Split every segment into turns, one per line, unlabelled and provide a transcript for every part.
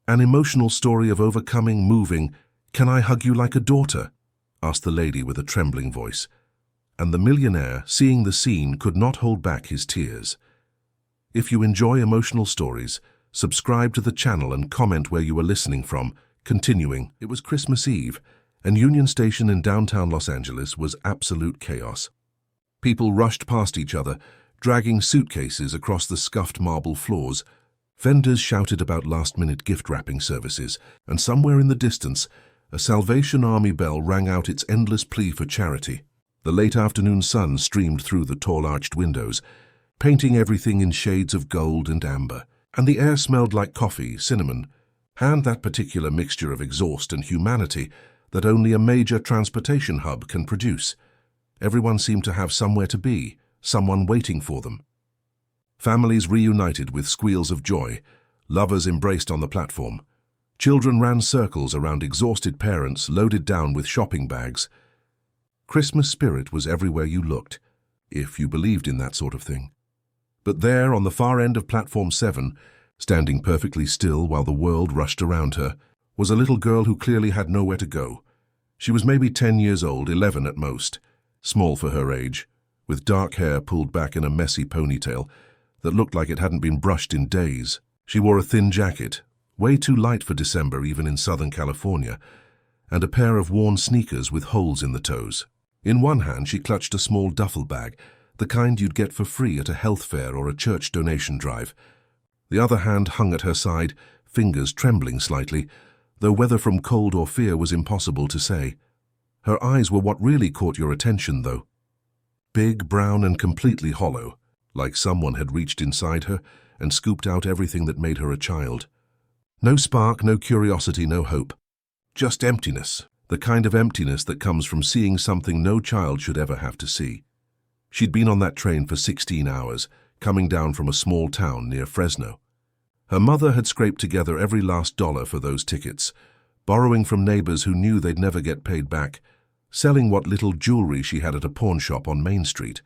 An emotional story of overcoming, moving. "Can I hug you like a daughter?" asked the lady with a trembling voice. And the millionaire, seeing the scene, could not hold back his tears. If you enjoy emotional stories, subscribe to the channel and comment where you are listening from. Continuing, it was Christmas Eve, and Union Station in downtown Los Angeles was absolute chaos. People rushed past each other, dragging suitcases across the scuffed marble floors. Vendors shouted about last-minute gift-wrapping services, and somewhere in the distance, a Salvation Army bell rang out its endless plea for charity. The late afternoon sun streamed through the tall arched windows, painting everything in shades of gold and amber, and the air smelled like coffee, cinnamon, and that particular mixture of exhaust and humanity that only a major transportation hub can produce. Everyone seemed to have somewhere to be, someone waiting for them. Families reunited with squeals of joy, lovers embraced on the platform. Children ran circles around exhausted parents loaded down with shopping bags. Christmas spirit was everywhere you looked, if you believed in that sort of thing. But there, on the far end of Platform 7, standing perfectly still while the world rushed around her, was a little girl who clearly had nowhere to go. She was maybe 10 years old, 11 at most, small for her age, with dark hair pulled back in a messy ponytail that looked like it hadn't been brushed in days. She wore a thin jacket, way too light for December even in Southern California, and a pair of worn sneakers with holes in the toes. In one hand she clutched a small duffel bag, the kind you'd get for free at a health fair or a church donation drive. The other hand hung at her side, fingers trembling slightly, though whether from cold or fear was impossible to say. Her eyes were what really caught your attention, though. Big, brown, and completely hollow, like someone had reached inside her and scooped out everything that made her a child. No spark, no curiosity, no hope. Just emptiness, the kind of emptiness that comes from seeing something no child should ever have to see. She'd been on that train for 16 hours, coming down from a small town near Fresno. Her mother had scraped together every last dollar for those tickets, borrowing from neighbors who knew they'd never get paid back, selling what little jewelry she had at a pawn shop on Main Street.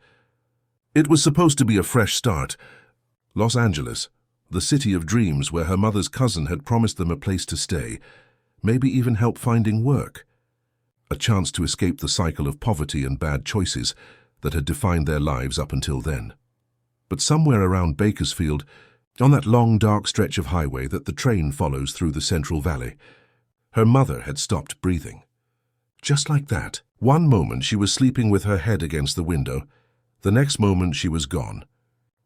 It was supposed to be a fresh start. Los Angeles, the city of dreams where her mother's cousin had promised them a place to stay, maybe even help finding work. A chance to escape the cycle of poverty and bad choices that had defined their lives up until then. But somewhere around Bakersfield, on that long dark stretch of highway that the train follows through the Central Valley, her mother had stopped breathing. Just like that. One moment she was sleeping with her head against the window, the next moment she was gone.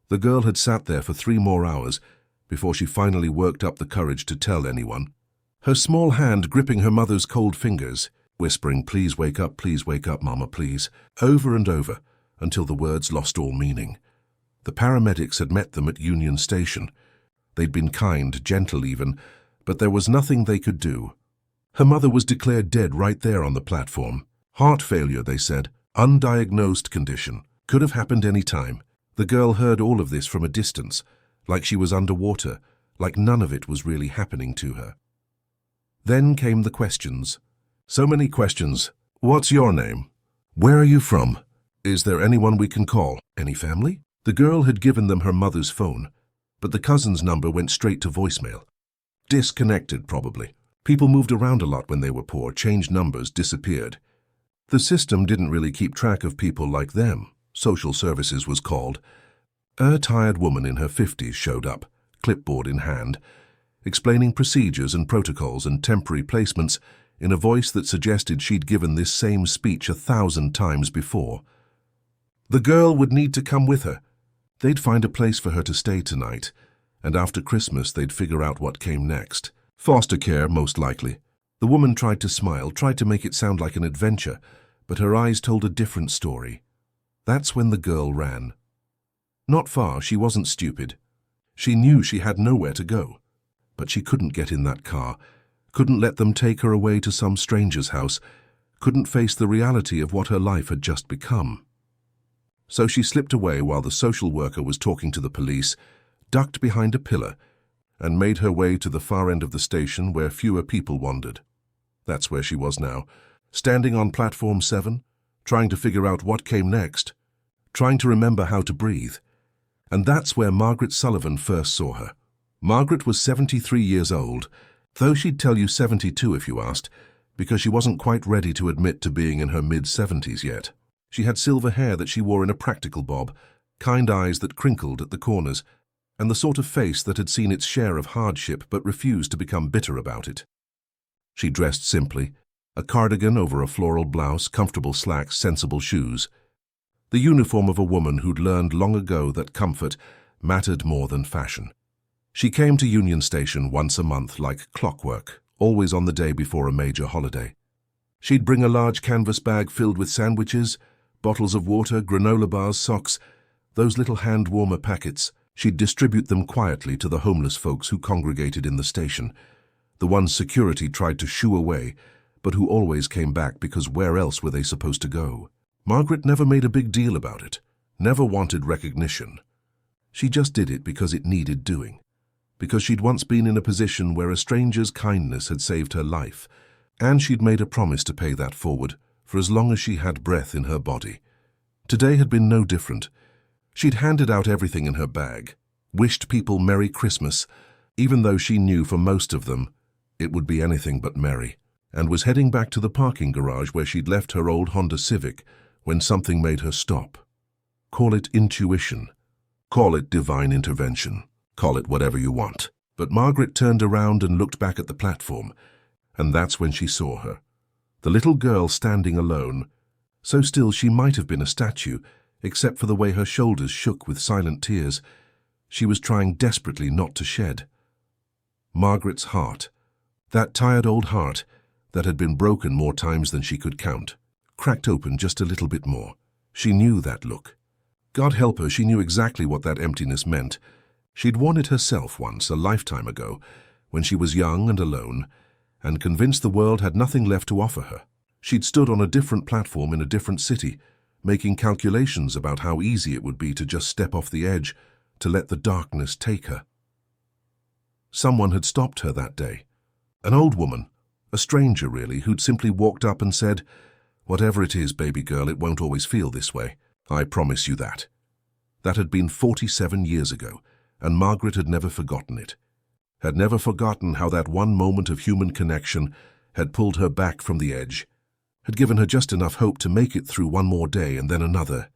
The girl had sat there for 3 more hours before she finally worked up the courage to tell anyone. Her small hand gripping her mother's cold fingers, whispering, please wake up, Mama, please," over and over, until the words lost all meaning. The paramedics had met them at Union Station. They'd been kind, gentle even, but there was nothing they could do. Her mother was declared dead right there on the platform. Heart failure, they said, undiagnosed condition. Could have happened any time. The girl heard all of this from a distance, like she was underwater, like none of it was really happening to her. Then came the questions. So many questions. What's your name? Where are you from? Is there anyone we can call? Any family? The girl had given them her mother's phone, but the cousin's number went straight to voicemail. Disconnected, probably. People moved around a lot when they were poor, changed numbers, disappeared. The system didn't really keep track of people like them. Social services was called. A tired woman in her 50s showed up, clipboard in hand, explaining procedures and protocols and temporary placements in a voice that suggested she'd given this same speech 1,000 times before. The girl would need to come with her. They'd find a place for her to stay tonight, and after Christmas they'd figure out what came next. Foster care, most likely. The woman tried to smile, tried to make it sound like an adventure, but her eyes told a different story. That's when the girl ran. Not far, she wasn't stupid. She knew she had nowhere to go. But she couldn't get in that car, couldn't let them take her away to some stranger's house, couldn't face the reality of what her life had just become. So she slipped away while the social worker was talking to the police, ducked behind a pillar, and made her way to the far end of the station where fewer people wandered. That's where she was now, standing on Platform 7, trying to figure out what came next, trying to remember how to breathe. And that's where Margaret Sullivan first saw her. Margaret was 73 years old, Though she'd tell you 72 if you asked, because she wasn't quite ready to admit to being in her mid-70s yet. She had silver hair that she wore in a practical bob, kind eyes that crinkled at the corners, and the sort of face that had seen its share of hardship but refused to become bitter about it. She dressed simply, a cardigan over a floral blouse, comfortable slacks, sensible shoes. The uniform of a woman who'd learned long ago that comfort mattered more than fashion. She came to Union Station once a month like clockwork, always on the day before a major holiday. She'd bring a large canvas bag filled with sandwiches, bottles of water, granola bars, socks, those little hand-warmer packets. She'd distribute them quietly to the homeless folks who congregated in the station, the ones security tried to shoo away, but who always came back because where else were they supposed to go? Margaret never made a big deal about it, never wanted recognition. She just did it because it needed doing, because she'd once been in a position where a stranger's kindness had saved her life, and she'd made a promise to pay that forward for as long as she had breath in her body. Today had been no different. She'd handed out everything in her bag, wished people Merry Christmas, even though she knew for most of them it would be anything but merry, and was heading back to the parking garage where she'd left her old Honda Civic when something made her stop. Call it intuition. Call it divine intervention. Call it whatever you want. But Margaret turned around and looked back at the platform, and that's when she saw her. The little girl standing alone, so still she might have been a statue, except for the way her shoulders shook with silent tears. She was trying desperately not to shed. Margaret's heart, that tired old heart that had been broken more times than she could count, cracked open just a little bit more. She knew that look. God help her, she knew exactly what that emptiness meant. She'd worn it herself once, a lifetime ago, when she was young and alone, and convinced the world had nothing left to offer her. She'd stood on a different platform in a different city, making calculations about how easy it would be to just step off the edge, to let the darkness take her. Someone had stopped her that day. An old woman, a stranger really, who'd simply walked up and said, "Whatever it is, baby girl, it won't always feel this way. I promise you that." That had been 47 years ago, and Margaret had never forgotten it. Had never forgotten how that one moment of human connection had pulled her back from the edge, had given her just enough hope to make it through one more day and then another,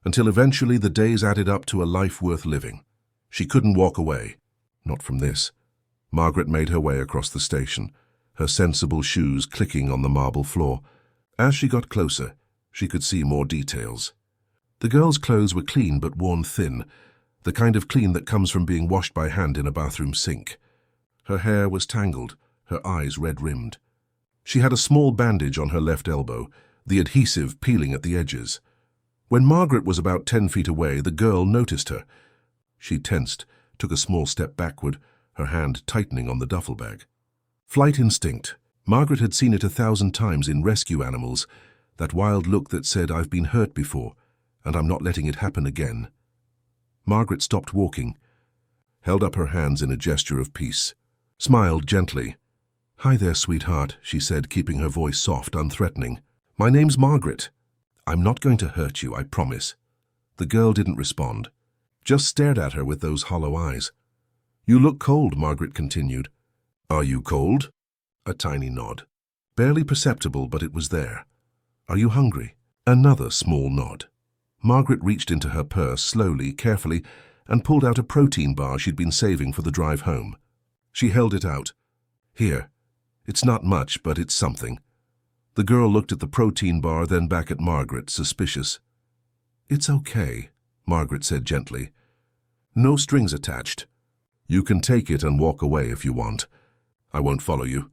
until eventually the days added up to a life worth living. She couldn't walk away. Not from this. Margaret made her way across the station, her sensible shoes clicking on the marble floor. As she got closer, she could see more details. The girl's clothes were clean but worn thin, the kind of clean that comes from being washed by hand in a bathroom sink. Her hair was tangled, her eyes red-rimmed. She had a small bandage on her left elbow, the adhesive peeling at the edges. When Margaret was about 10 feet away, the girl noticed her. She tensed, took a small step backward, her hand tightening on the duffel bag. Flight instinct. Margaret had seen it 1,000 times in rescue animals, that wild look that said, "I've been hurt before, and I'm not letting it happen again." Margaret stopped walking, held up her hands in a gesture of peace, smiled gently. "Hi there, sweetheart," she said, keeping her voice soft, unthreatening. "My name's Margaret. I'm not going to hurt you, I promise." The girl didn't respond, just stared at her with those hollow eyes. "You look cold," Margaret continued. "Are you cold?" A tiny nod. Barely perceptible, but it was there. "Are you hungry?" Another small nod. Margaret reached into her purse slowly, carefully, and pulled out a protein bar she'd been saving for the drive home. She held it out. "Here. It's not much, but it's something." The girl looked at the protein bar, then back at Margaret, suspicious. "It's okay," Margaret said gently. "No strings attached. You can take it and walk away if you want. I won't follow you."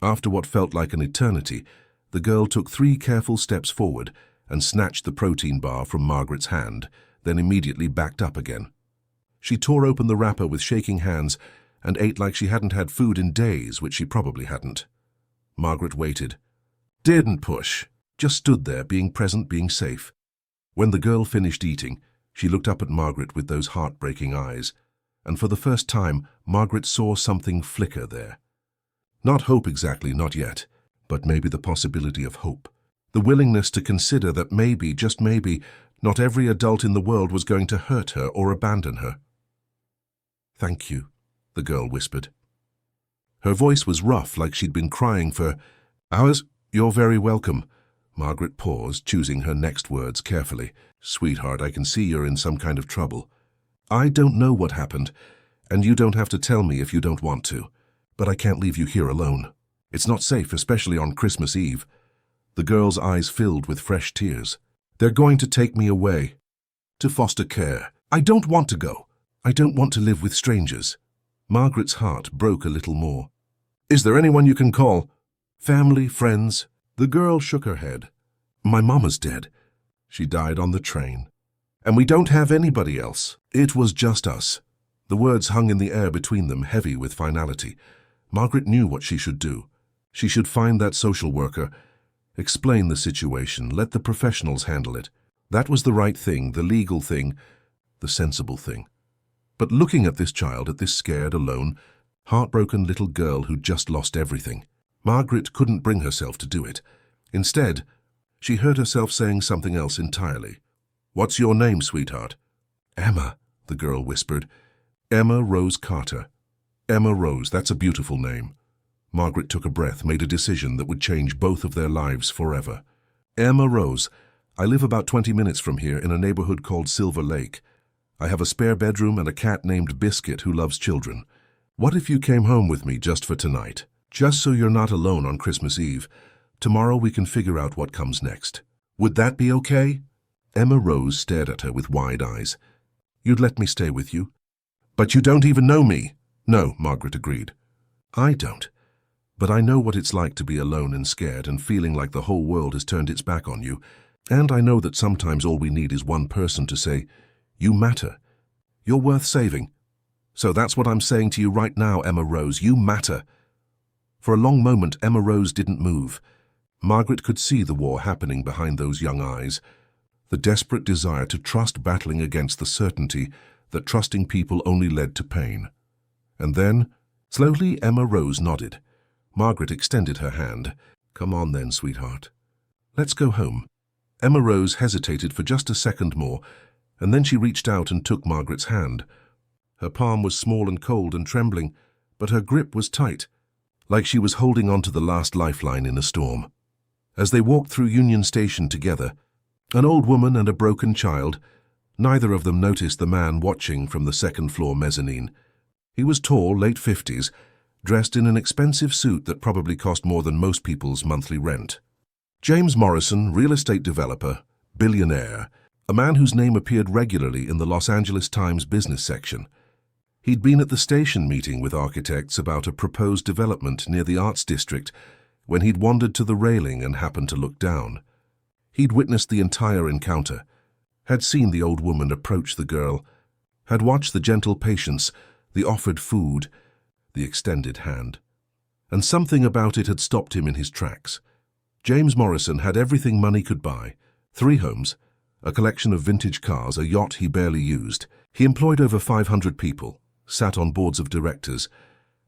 After what felt like an eternity, the girl took 3 careful steps forward and snatched the protein bar from Margaret's hand, then immediately backed up again. She tore open the wrapper with shaking hands and ate like she hadn't had food in days, which she probably hadn't. Margaret waited. Didn't push. Just stood there, being present, being safe. When the girl finished eating, she looked up at Margaret with those heartbreaking eyes, and for the first time, Margaret saw something flicker there. Not hope exactly, not yet, but maybe the possibility of hope. The willingness to consider that maybe, just maybe, not every adult in the world was going to hurt her or abandon her. "Thank you," the girl whispered. Her voice was rough, like she'd been crying for hours. "You're very welcome." Margaret paused, choosing her next words carefully. "Sweetheart, I can see you're in some kind of trouble. I don't know what happened, and you don't have to tell me if you don't want to. But I can't leave you here alone. It's not safe, especially on Christmas Eve." The girl's eyes filled with fresh tears. "They're going to take me away. To foster care. I don't want to go. I don't want to live with strangers." Margaret's heart broke a little more. "Is there anyone you can call? Family, friends?" The girl shook her head. "My mama's dead. She died on the train. And we don't have anybody else. It was just us." The words hung in the air between them, heavy with finality. Margaret knew what she should do. She should find that social worker, explain the situation, let the professionals handle it. That was the right thing, the legal thing, the sensible thing. But looking at this child, at this scared, alone, heartbroken little girl who'd just lost everything, Margaret couldn't bring herself to do it. Instead, she heard herself saying something else entirely. "What's your name, sweetheart?" "Emma," the girl whispered. "Emma Rose Carter. Emma Rose, that's a beautiful name." Margaret took a breath, made a decision that would change both of their lives forever. "Emma Rose, I live about 20 minutes from here in a neighborhood called Silver Lake. I have a spare bedroom and a cat named Biscuit who loves children. What if you came home with me just for tonight? Just so you're not alone on Christmas Eve. Tomorrow we can figure out what comes next. Would that be okay?" Emma Rose stared at her with wide eyes. "You'd let me stay with you?" "But you don't even know me." "No," Margaret agreed. "I don't. But I know what it's like to be alone and scared and feeling like the whole world has turned its back on you. And I know that sometimes all we need is one person to say, 'You matter. You're worth saving.' So that's what I'm saying to you right now, Emma Rose. You matter." For a long moment, Emma Rose didn't move. Margaret could see the war happening behind those young eyes, the desperate desire to trust battling against the certainty that trusting people only led to pain. And then, slowly, Emma Rose nodded. Margaret extended her hand. "Come on then, sweetheart. Let's go home." Emma Rose hesitated for just a second more, and then she reached out and took Margaret's hand. Her palm was small and cold and trembling, but her grip was tight, like she was holding on to the last lifeline in a storm. As they walked through Union Station together, an old woman and a broken child, neither of them noticed the man watching from the second-floor mezzanine. He was tall, late 50s, dressed in an expensive suit that probably cost more than most people's monthly rent. James Morrison, real estate developer, billionaire, a man whose name appeared regularly in the Los Angeles Times business section. He'd been at the station meeting with architects about a proposed development near the Arts District when he'd wandered to the railing and happened to look down. He'd witnessed the entire encounter, had seen the old woman approach the girl, had watched the gentle patience, the offered food, the extended hand. And something about it had stopped him in his tracks. James Morrison had everything money could buy: 3 homes, a collection of vintage cars, a yacht he barely used. He employed over 500 people, sat on boards of directors,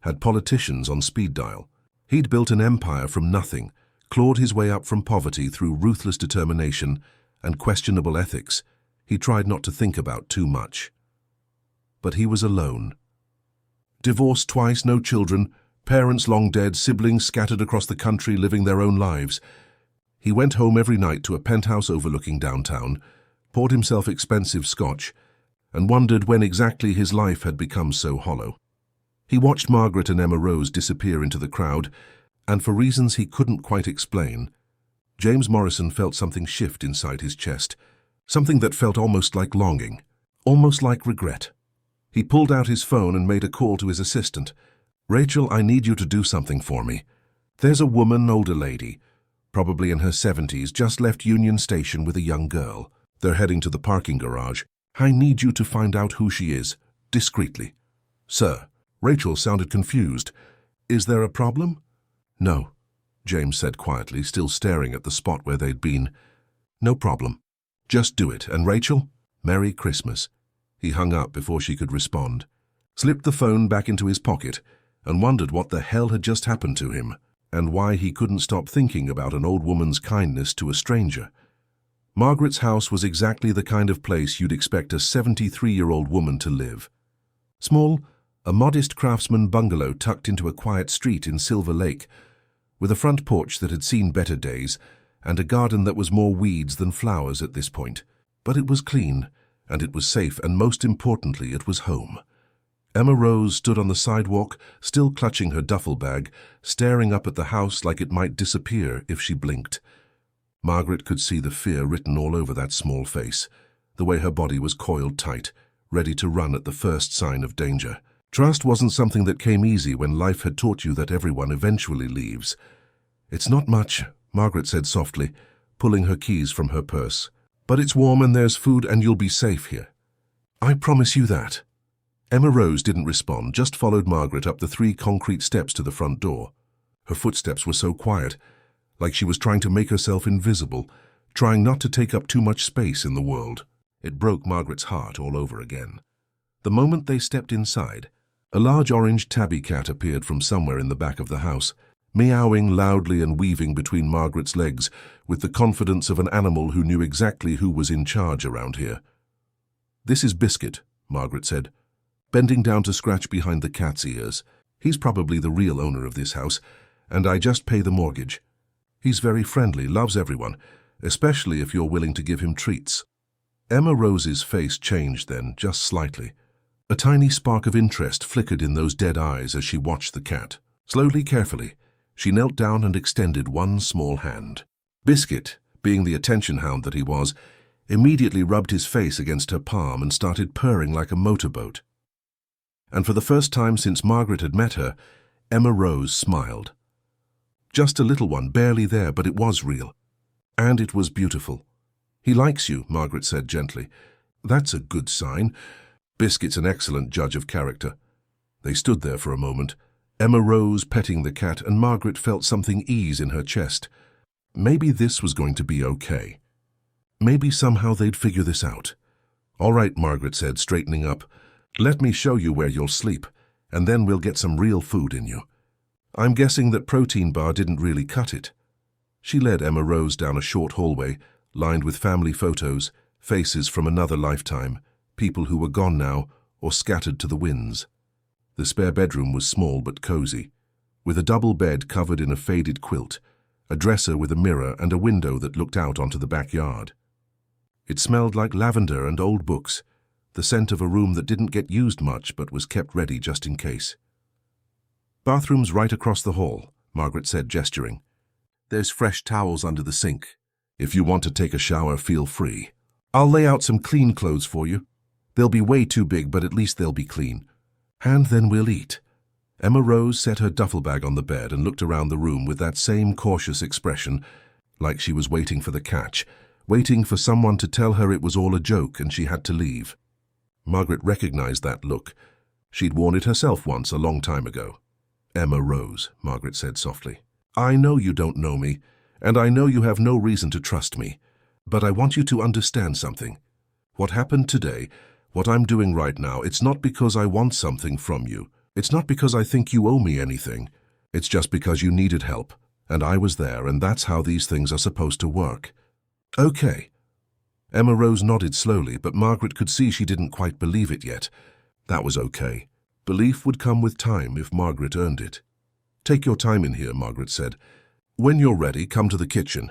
had politicians on speed dial. He'd built an empire from nothing, clawed his way up from poverty through ruthless determination and questionable ethics. He tried not to think about too much. But he was alone. Divorced twice, no children, parents long dead, siblings scattered across the country living their own lives. He went home every night to a penthouse overlooking downtown, poured himself expensive scotch, and wondered when exactly his life had become so hollow. He watched Margaret and Emma Rose disappear into the crowd, and for reasons he couldn't quite explain, James Morrison felt something shift inside his chest, something that felt almost like longing, almost like regret. He pulled out his phone and made a call to his assistant. "Rachel, I need you to do something for me. There's a woman, older lady, probably in her 70s, just left Union Station with a young girl. They're heading to the parking garage. I need you to find out who she is, discreetly." "Sir." Rachel sounded confused. "Is there a problem?" "No," James said quietly, still staring at the spot where they'd been. "No problem. Just do it. And Rachel, Merry Christmas." He hung up before she could respond, slipped the phone back into his pocket, and wondered what the hell had just happened to him, and why he couldn't stop thinking about an old woman's kindness to a stranger. Margaret's house was exactly the kind of place you'd expect a 73-year-old woman to live. Small, a modest craftsman bungalow tucked into a quiet street in Silver Lake, with a front porch that had seen better days and a garden that was more weeds than flowers at this point. But it was clean, and it was safe, and most importantly, it was home. Emma Rose stood on the sidewalk, still clutching her duffel bag, staring up at the house like it might disappear if she blinked. Margaret could see the fear written all over that small face, the way her body was coiled tight, ready to run at the first sign of danger. Trust wasn't something that came easy when life had taught you that everyone eventually leaves. "It's not much," Margaret said softly, pulling her keys from her purse. "But it's warm and there's food and you'll be safe here. I promise you that." Emma Rose didn't respond, just followed Margaret up the 3 concrete steps to the front door. Her footsteps were so quiet, like she was trying to make herself invisible, trying not to take up too much space in the world. It broke Margaret's heart all over again. The moment they stepped inside, a large orange tabby cat appeared from somewhere in the back of the house, meowing loudly and weaving between Margaret's legs with the confidence of an animal who knew exactly who was in charge around here. "This is Biscuit," Margaret said, bending down to scratch behind the cat's ears. "He's probably the real owner of this house, and I just pay the mortgage. He's very friendly, loves everyone, especially if you're willing to give him treats." Emma Rose's face changed then, just slightly. A tiny spark of interest flickered in those dead eyes as she watched the cat. Slowly, carefully, she knelt down and extended one small hand. Biscuit, being the attention hound that he was, immediately rubbed his face against her palm and started purring like a motorboat. And for the first time since Margaret had met her, Emma Rose smiled. Just a little one, barely there, but it was real. And it was beautiful. "He likes you," Margaret said gently. "That's a good sign. Biscuit's an excellent judge of character." They stood there for a moment, Emma Rose petting the cat, and Margaret felt something ease in her chest. Maybe this was going to be okay. Maybe somehow they'd figure this out. "All right," Margaret said, straightening up. "Let me show you where you'll sleep, and then we'll get some real food in you. I'm guessing that protein bar didn't really cut it." She led Emma Rose down a short hallway, lined with family photos, faces from another lifetime, people who were gone now or scattered to the winds. The spare bedroom was small but cozy, with a double bed covered in a faded quilt, a dresser with a mirror and a window that looked out onto the backyard. It smelled like lavender and old books, the scent of a room that didn't get used much but was kept ready just in case. "Bathroom's right across the hall," Margaret said, gesturing. "There's fresh towels under the sink. If you want to take a shower, feel free. I'll lay out some clean clothes for you. They'll be way too big, but at least they'll be clean. And then we'll eat." Emma Rose set her duffel bag on the bed and looked around the room with that same cautious expression, like she was waiting for the catch, waiting for someone to tell her it was all a joke and she had to leave. Margaret recognized that look. She'd worn it herself once, a long time ago. "Emma Rose," Margaret said softly. "I know you don't know me, and I know you have no reason to trust me, but I want you to understand something. What happened today, what I'm doing right now, it's not because I want something from you. It's not because I think you owe me anything. It's just because you needed help, and I was there, and that's how these things are supposed to work." "Okay." Emma Rose nodded slowly, but Margaret could see she didn't quite believe it yet. That was okay. Belief would come with time if Margaret earned it. "Take your time in here," Margaret said. "When you're ready, come to the kitchen.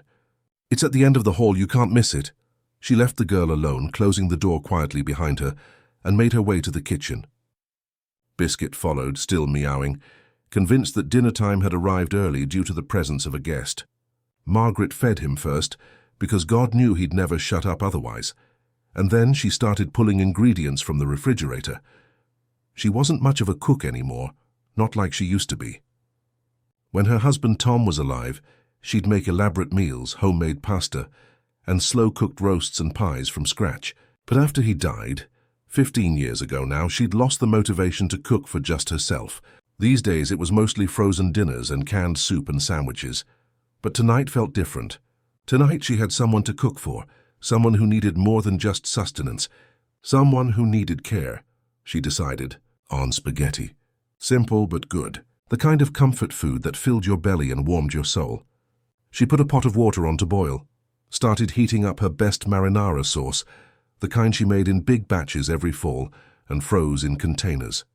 It's at the end of the hall, you can't miss it." She left the girl alone, closing the door quietly behind her, and made her way to the kitchen. Biscuit followed, still meowing, convinced that dinner time had arrived early due to the presence of a guest. Margaret fed him first, because God knew he'd never shut up otherwise, and then she started pulling ingredients from the refrigerator. She wasn't much of a cook anymore, not like she used to be. When her husband Tom was alive, she'd make elaborate meals, homemade pasta, and slow-cooked roasts and pies from scratch. But after he died, 15 years ago now, she'd lost the motivation to cook for just herself. These days it was mostly frozen dinners and canned soup and sandwiches. But tonight felt different. Tonight she had someone to cook for, someone who needed more than just sustenance, someone who needed care. She decided on spaghetti. Simple but good, the kind of comfort food that filled your belly and warmed your soul. She put a pot of water on to boil, started heating up her best marinara sauce, the kind she made in big batches every fall and froze in containers.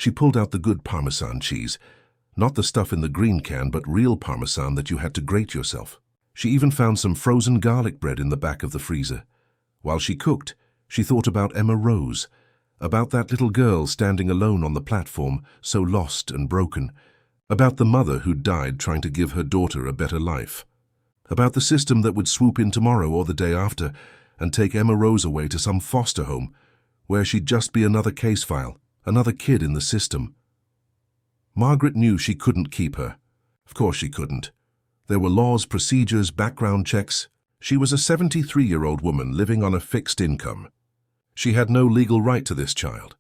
She pulled out the good Parmesan cheese, not the stuff in the green can, but real Parmesan that you had to grate yourself. She even found some frozen garlic bread in the back of the freezer. While she cooked, she thought about Emma Rose, about that little girl standing alone on the platform, so lost and broken, about the mother who died trying to give her daughter a better life, about the system that would swoop in tomorrow or the day after and take Emma Rose away to some foster home where she'd just be another case file, another kid in the system. Margaret knew she couldn't keep her. Of course she couldn't. There were laws, procedures, background checks. She was a 73-year-old woman living on a fixed income. She had no legal right to this child.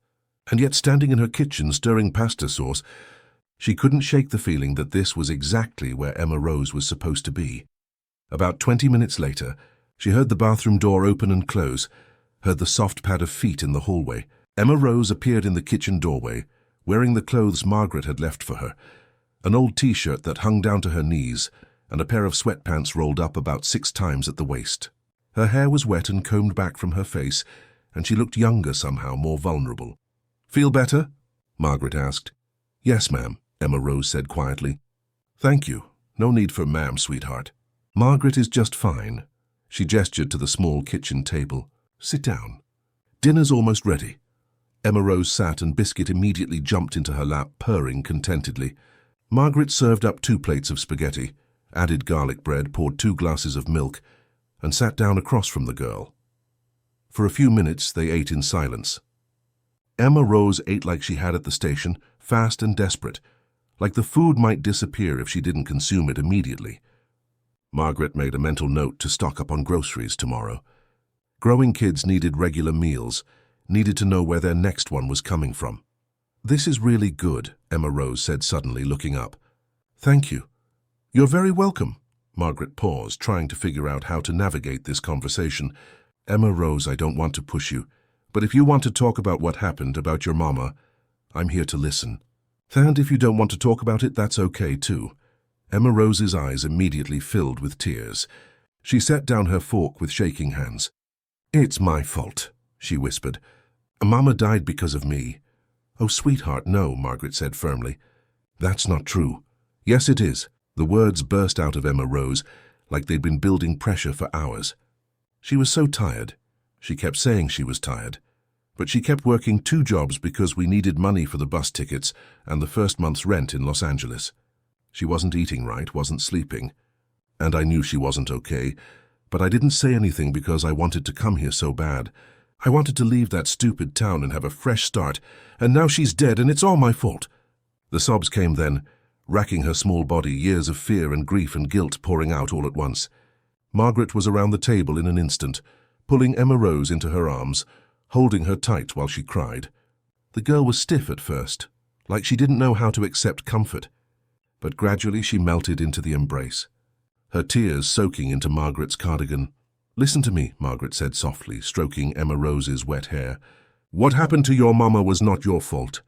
And yet, standing in her kitchen stirring pasta sauce, she couldn't shake the feeling that this was exactly where Emma Rose was supposed to be. About 20 minutes later, she heard the bathroom door open and close, heard the soft pad of feet in the hallway. Emma Rose appeared in the kitchen doorway, wearing the clothes Margaret had left for her, an old T-shirt that hung down to her knees, and a pair of sweatpants rolled up about 6 times at the waist. Her hair was wet and combed back from her face, and she looked younger somehow, more vulnerable. "Feel better?" Margaret asked. "Yes, ma'am," Emma Rose said quietly. "Thank you. No need for ma'am, sweetheart. Margaret is just fine." She gestured to the small kitchen table. "Sit down. Dinner's almost ready." Emma Rose sat and Biscuit immediately jumped into her lap, purring contentedly. Margaret served up 2 plates of spaghetti, added garlic bread, poured 2 glasses of milk, and sat down across from the girl. For a few minutes they ate in silence. Emma Rose ate like she had at the station, fast and desperate, like the food might disappear if she didn't consume it immediately. Margaret made a mental note to stock up on groceries tomorrow. Growing kids needed regular meals, needed to know where their next one was coming from. "This is really good," Emma Rose said suddenly, looking up. "Thank you." "You're very welcome." Margaret paused, trying to figure out how to navigate this conversation. "Emma Rose, I don't want to push you, but if you want to talk about what happened, about your mama, I'm here to listen. And if you don't want to talk about it, that's okay too." Emma Rose's eyes immediately filled with tears. She set down her fork with shaking hands. "It's my fault," she whispered. "Mama died because of me." "Oh, sweetheart, no," Margaret said firmly. "That's not true." "Yes, it is." The words burst out of Emma Rose like they'd been building pressure for hours. She was so tired. She kept saying she was tired. But she kept working 2 jobs because we needed money for the bus tickets and the first month's rent in Los Angeles. She wasn't eating right, wasn't sleeping. And I knew she wasn't okay, but I didn't say anything because I wanted to come here so bad. I wanted to leave that stupid town and have a fresh start, and now she's dead and it's all my fault. The sobs came then, racking her small body, years of fear and grief and guilt pouring out all at once. Margaret was around the table in an instant, pulling Emma Rose into her arms, holding her tight while she cried. The girl was stiff at first, like she didn't know how to accept comfort, but gradually she melted into the embrace, her tears soaking into Margaret's cardigan. "Listen to me," Margaret said softly, stroking Emma Rose's wet hair. "What happened to your mama was not your fault.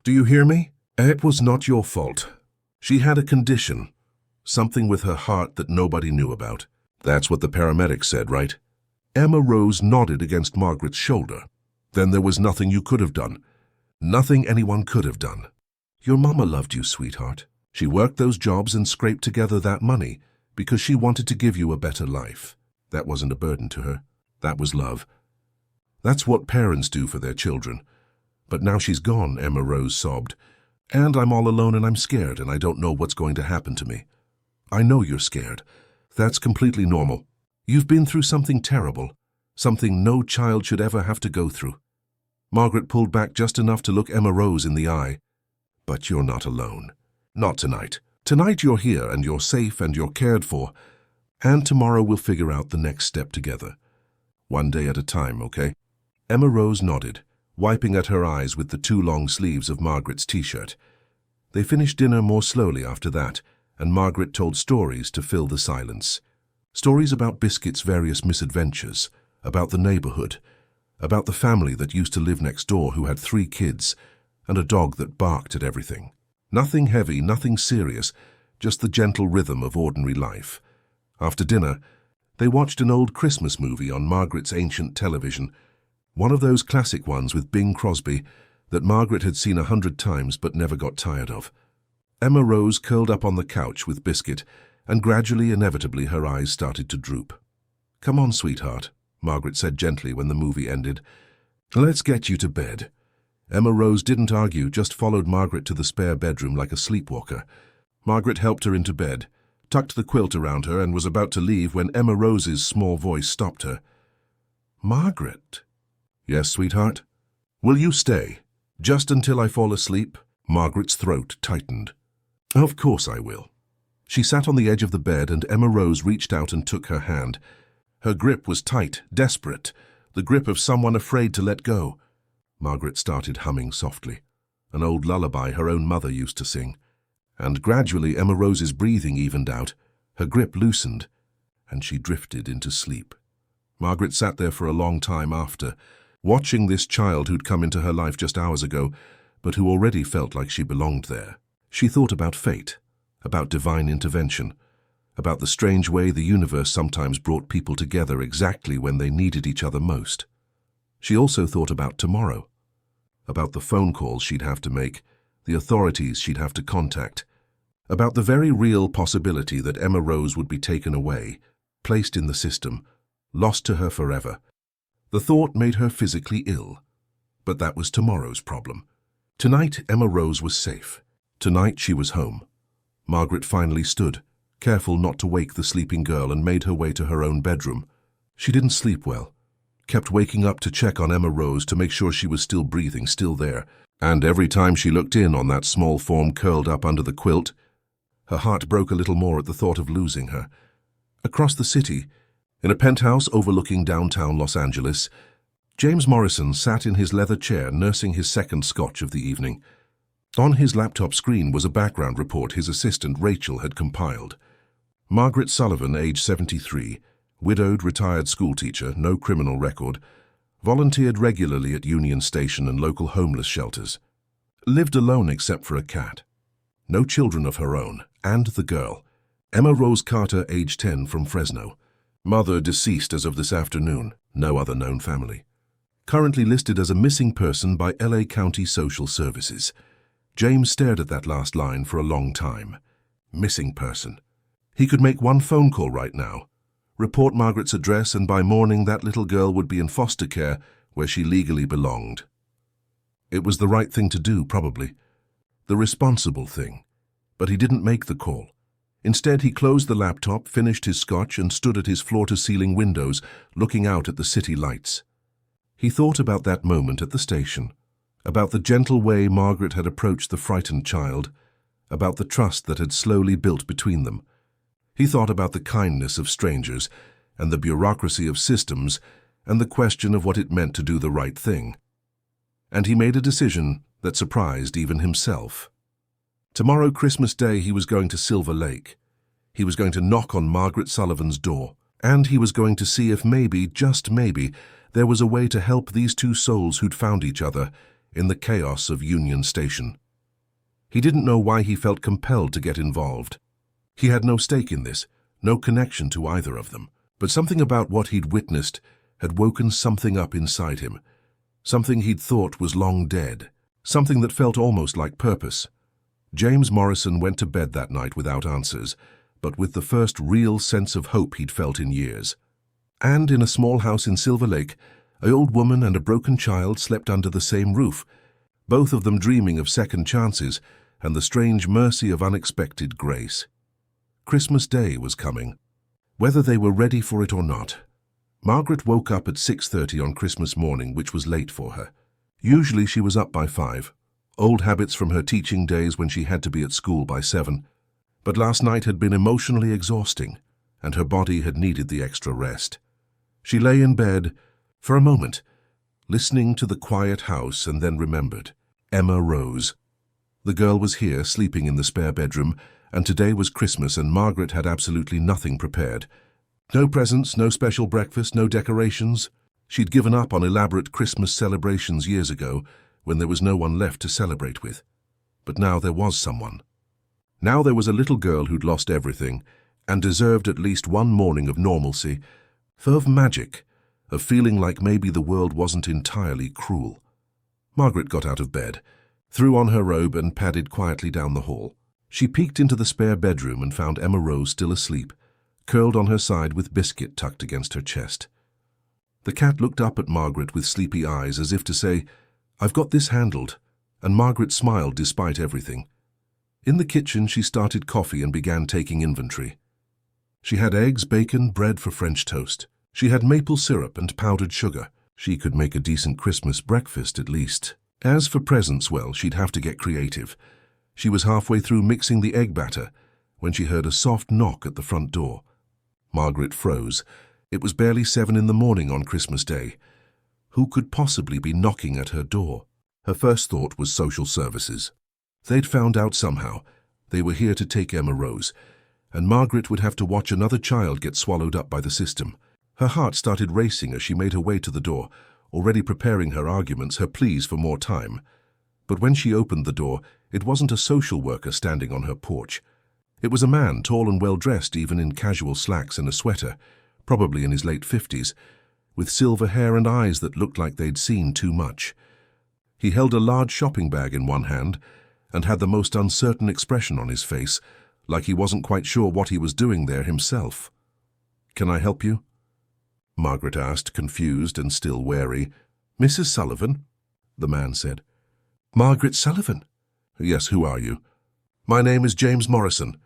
Do you hear me? It was not your fault. She had a condition, something with her heart that nobody knew about. That's what the paramedics said, right?" Emma Rose nodded against Margaret's shoulder. "Then there was nothing you could have done. Nothing anyone could have done. Your mama loved you, sweetheart. She worked those jobs and scraped together that money because she wanted to give you a better life. That wasn't a burden to her. That was love. That's what parents do for their children. But now she's gone," Emma Rose sobbed. "And I'm all alone and I'm scared and I don't know what's going to happen to me." "I know you're scared. That's completely normal. You've been through something terrible, something no child should ever have to go through." Margaret pulled back just enough to look Emma Rose in the eye. "But you're not alone. Not tonight. Tonight you're here and you're safe and you're cared for. And tomorrow we'll figure out the next step together. One day at a time, okay?" Emma Rose nodded, wiping at her eyes with the 2 long sleeves of Margaret's T-shirt. They finished dinner more slowly after that, and Margaret told stories to fill the silence. Stories about Biscuit's various misadventures, about the neighborhood, about the family that used to live next door who had 3 kids, and a dog that barked at everything. Nothing heavy, nothing serious, just the gentle rhythm of ordinary life. After dinner, they watched an old Christmas movie on Margaret's ancient television, one of those classic ones with Bing Crosby, that Margaret had seen 100 times but never got tired of. Emma Rose curled up on the couch with Biscuit, and gradually, inevitably, her eyes started to droop. "Come on, sweetheart," Margaret said gently when the movie ended. "Let's get you to bed." Emma Rose didn't argue, just followed Margaret to the spare bedroom like a sleepwalker. Margaret helped her into bed, tucked the quilt around her, and was about to leave when Emma Rose's small voice stopped her. "Margaret?" "Yes, sweetheart?" "Will you stay? Just until I fall asleep?" Margaret's throat tightened. "Of course I will." She sat on the edge of the bed, and Emma Rose reached out and took her hand. Her grip was tight, desperate, the grip of someone afraid to let go. Margaret started humming softly, an old lullaby her own mother used to sing. And gradually Emma Rose's breathing evened out, her grip loosened, and she drifted into sleep. Margaret sat there for a long time after, watching this child who'd come into her life just hours ago, but who already felt like she belonged there. She thought about fate, about divine intervention, about the strange way the universe sometimes brought people together exactly when they needed each other most. She also thought about tomorrow, about the phone calls she'd have to make, the authorities she'd have to contact, about the very real possibility that Emma Rose would be taken away, placed in the system, lost to her forever. The thought made her physically ill, but that was tomorrow's problem. Tonight, Emma Rose was safe. Tonight, she was home. Margaret finally stood, careful not to wake the sleeping girl, and made her way to her own bedroom. She didn't sleep well, kept waking up to check on Emma Rose to make sure she was still breathing, still there, and every time she looked in on that small form curled up under the quilt, her heart broke a little more at the thought of losing her. Across the city, in a penthouse overlooking downtown Los Angeles, James Morrison sat in his leather chair nursing his second scotch of the evening. On his laptop screen was a background report his assistant Rachel had compiled. Margaret Sullivan, age 73, widowed retired schoolteacher, no criminal record, volunteered regularly at Union Station and local homeless shelters. Lived alone except for a cat. No children of her own, and the girl, Emma Rose Carter, age 10, from Fresno. Mother deceased as of this afternoon, no other known family. Currently listed as a missing person by LA County Social Services. James stared at that last line for a long time. Missing person. He could make one phone call right now, report Margaret's address, and by morning that little girl would be in foster care where she legally belonged. It was the right thing to do, probably. The responsible thing. But he didn't make the call. Instead, he closed the laptop, finished his scotch, and stood at his floor-to-ceiling windows, looking out at the city lights. He thought about that moment at the station, about the gentle way Margaret had approached the frightened child, about the trust that had slowly built between them. He thought about the kindness of strangers, and the bureaucracy of systems, and the question of what it meant to do the right thing. And he made a decision that surprised even himself. Tomorrow, Christmas Day, he was going to Silver Lake. He was going to knock on Margaret Sullivan's door, and he was going to see if maybe, just maybe, there was a way to help these two souls who'd found each other in the chaos of Union Station. He didn't know why he felt compelled to get involved. He had no stake in this, no connection to either of them, but something about what he'd witnessed had woken something up inside him, something he'd thought was long dead, something that felt almost like purpose. James Morrison went to bed that night without answers, but with the first real sense of hope he'd felt in years. And in a small house in Silver Lake, an old woman and a broken child slept under the same roof, both of them dreaming of second chances and the strange mercy of unexpected grace. Christmas Day was coming, whether they were ready for it or not. Margaret woke up at 6:30 on Christmas morning, which was late for her. Usually she was up by 5, old habits from her teaching days when she had to be at school by 7. But last night had been emotionally exhausting, and her body had needed the extra rest. She lay in bed for a moment, listening to the quiet house, and then remembered. Emma Rose. The girl was here, sleeping in the spare bedroom, and today was Christmas, and Margaret had absolutely nothing prepared. No presents, no special breakfast, no decorations. She'd given up on elaborate Christmas celebrations years ago, when there was no one left to celebrate with. But now there was someone. Now there was a little girl who'd lost everything, and deserved at least one morning of normalcy, of magic, of feeling like maybe the world wasn't entirely cruel. Margaret got out of bed, threw on her robe and padded quietly down the hall. She peeked into the spare bedroom and found Emma Rose still asleep, curled on her side with Biscuit tucked against her chest. The cat looked up at Margaret with sleepy eyes as if to say, "I've got this handled," and Margaret smiled despite everything. In the kitchen, she started coffee and began taking inventory. She had eggs, bacon, bread for French toast. She had maple syrup and powdered sugar. She could make a decent Christmas breakfast at least. As for presents, well, she'd have to get creative. She was halfway through mixing the egg batter when she heard a soft knock at the front door. Margaret froze. It was barely 7 in the morning on Christmas Day. Who could possibly be knocking at her door? Her first thought was social services. They'd found out somehow. They were here to take Emma Rose, and Margaret would have to watch another child get swallowed up by the system. Her heart started racing as she made her way to the door, already preparing her arguments, her pleas for more time. But when she opened the door, it wasn't a social worker standing on her porch. It was a man, tall and well-dressed, even in casual slacks and a sweater, probably in his late 50s, with silver hair and eyes that looked like they'd seen too much. He held a large shopping bag in one hand and had the most uncertain expression on his face, like he wasn't quite sure what he was doing there himself. "Can I help you?" Margaret asked, confused and still wary. "Mrs. Sullivan?" the man said. "Margaret Sullivan?" "Yes, who are you?" "My name is James Morrison.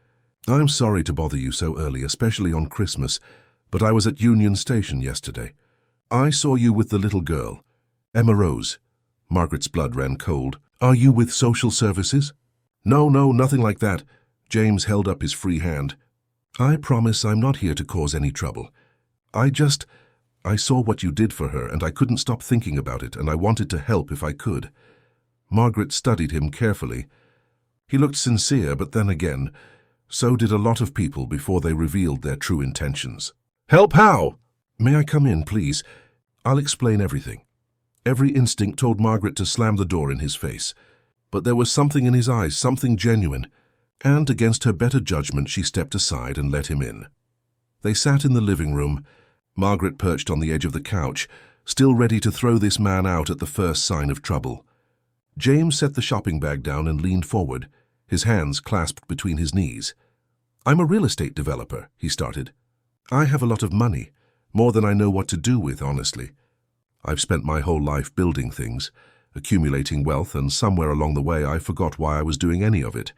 I'm sorry to bother you so early, especially on Christmas, but I was at Union Station yesterday. I saw you with the little girl, Emma Rose." Margaret's blood ran cold. "Are you with social services?" No, nothing like that." James held up his free hand. "I promise I'm not here to cause any trouble. I saw what you did for her, and I couldn't stop thinking about it, and I wanted to help if I could." Margaret studied him carefully. He looked sincere, but then again, so did a lot of people before they revealed their true intentions. "Help how?" "May I come in, please? I'll explain everything." Every instinct told Margaret to slam the door in his face. But there was something in his eyes, something genuine, and against her better judgment she stepped aside and let him in. They sat in the living room, Margaret perched on the edge of the couch, still ready to throw this man out at the first sign of trouble. James set the shopping bag down and leaned forward, his hands clasped between his knees. "I'm a real estate developer," he started. "I have a lot of money, more than I know what to do with, honestly. I've spent my whole life building things, accumulating wealth, and somewhere along the way I forgot why I was doing any of it.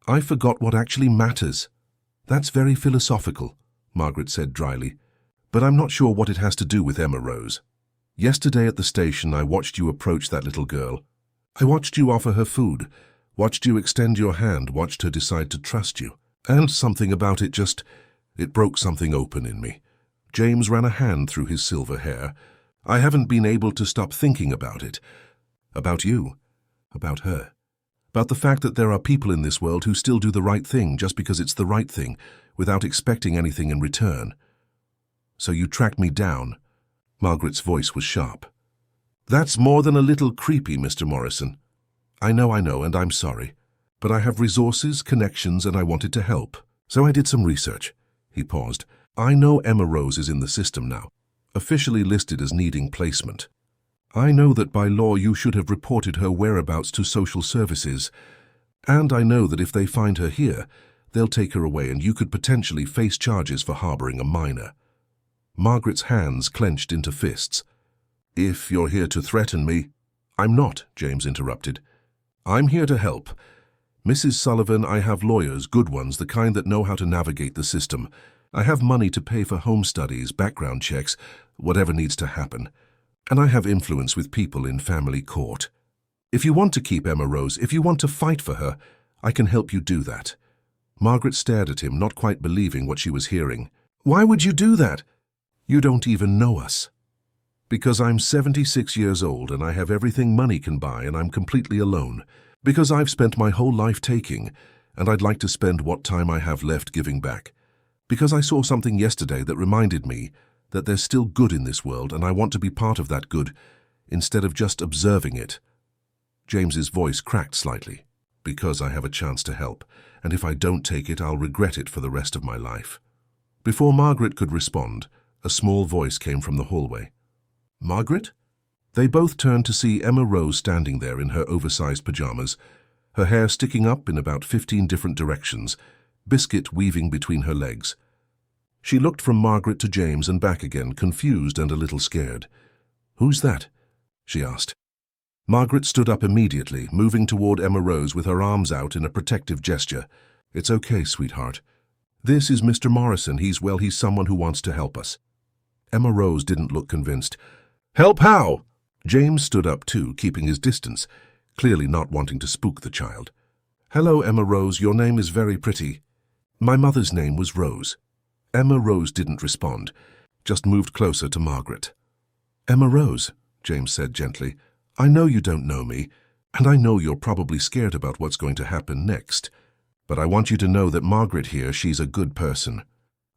I forgot what actually matters." "That's very philosophical," Margaret said dryly, "but I'm not sure what it has to do with Emma Rose. Yesterday at the station I watched you approach that little girl. I watched you offer her food, watched you extend your hand, watched her decide to trust you. And something about it it broke something open in me." James ran a hand through his silver hair. "I haven't been able to stop thinking about it. About you. About her. About the fact that there are people in this world who still do the right thing just because it's the right thing, without expecting anything in return. So you tracked me down." Margaret's voice was sharp. "That's more than a little creepy, Mr. Morrison. I know, and I'm sorry. But I have resources, connections, and I wanted to help. So I did some research." He paused. "I know Emma Rose is in the system now, officially listed as needing placement. I know that by law you should have reported her whereabouts to social services. And I know that if they find her here, they'll take her away and you could potentially face charges for harboring a minor." Margaret's hands clenched into fists. "If you're here to threaten me—" "I'm not," James interrupted. "I'm here to help. Mrs. Sullivan, I have lawyers, good ones, the kind that know how to navigate the system. I have money to pay for home studies, background checks, whatever needs to happen. And I have influence with people in family court. If you want to keep Emma Rose, if you want to fight for her, I can help you do that." Margaret stared at him, not quite believing what she was hearing. "Why would you do that?" "You don't even know us." "Because I'm 76 years old and I have everything money can buy and I'm completely alone. Because I've spent my whole life taking, and I'd like to spend what time I have left giving back. Because I saw something yesterday that reminded me that there's still good in this world and I want to be part of that good, instead of just observing it." James's voice cracked slightly. "Because I have a chance to help, and if I don't take it, I'll regret it for the rest of my life." Before Margaret could respond, a small voice came from the hallway. "Margaret?" They both turned to see Emma Rose standing there in her oversized pajamas, her hair sticking up in about 15 different directions, biscuit weaving between her legs. She looked from Margaret to James and back again, confused and a little scared. "Who's that?" she asked. Margaret stood up immediately, moving toward Emma Rose with her arms out in a protective gesture. "It's okay, sweetheart. This is Mr. Morrison. He's someone who wants to help us." Emma Rose didn't look convinced. "Help how?" James stood up too, keeping his distance, clearly not wanting to spook the child. "Hello, Emma Rose. Your name is very pretty." "My mother's name was Rose." Emma Rose didn't respond, just moved closer to Margaret. "Emma Rose," James said gently, "I know you don't know me, and I know you're probably scared about what's going to happen next. But I want you to know that Margaret here, she's a good person.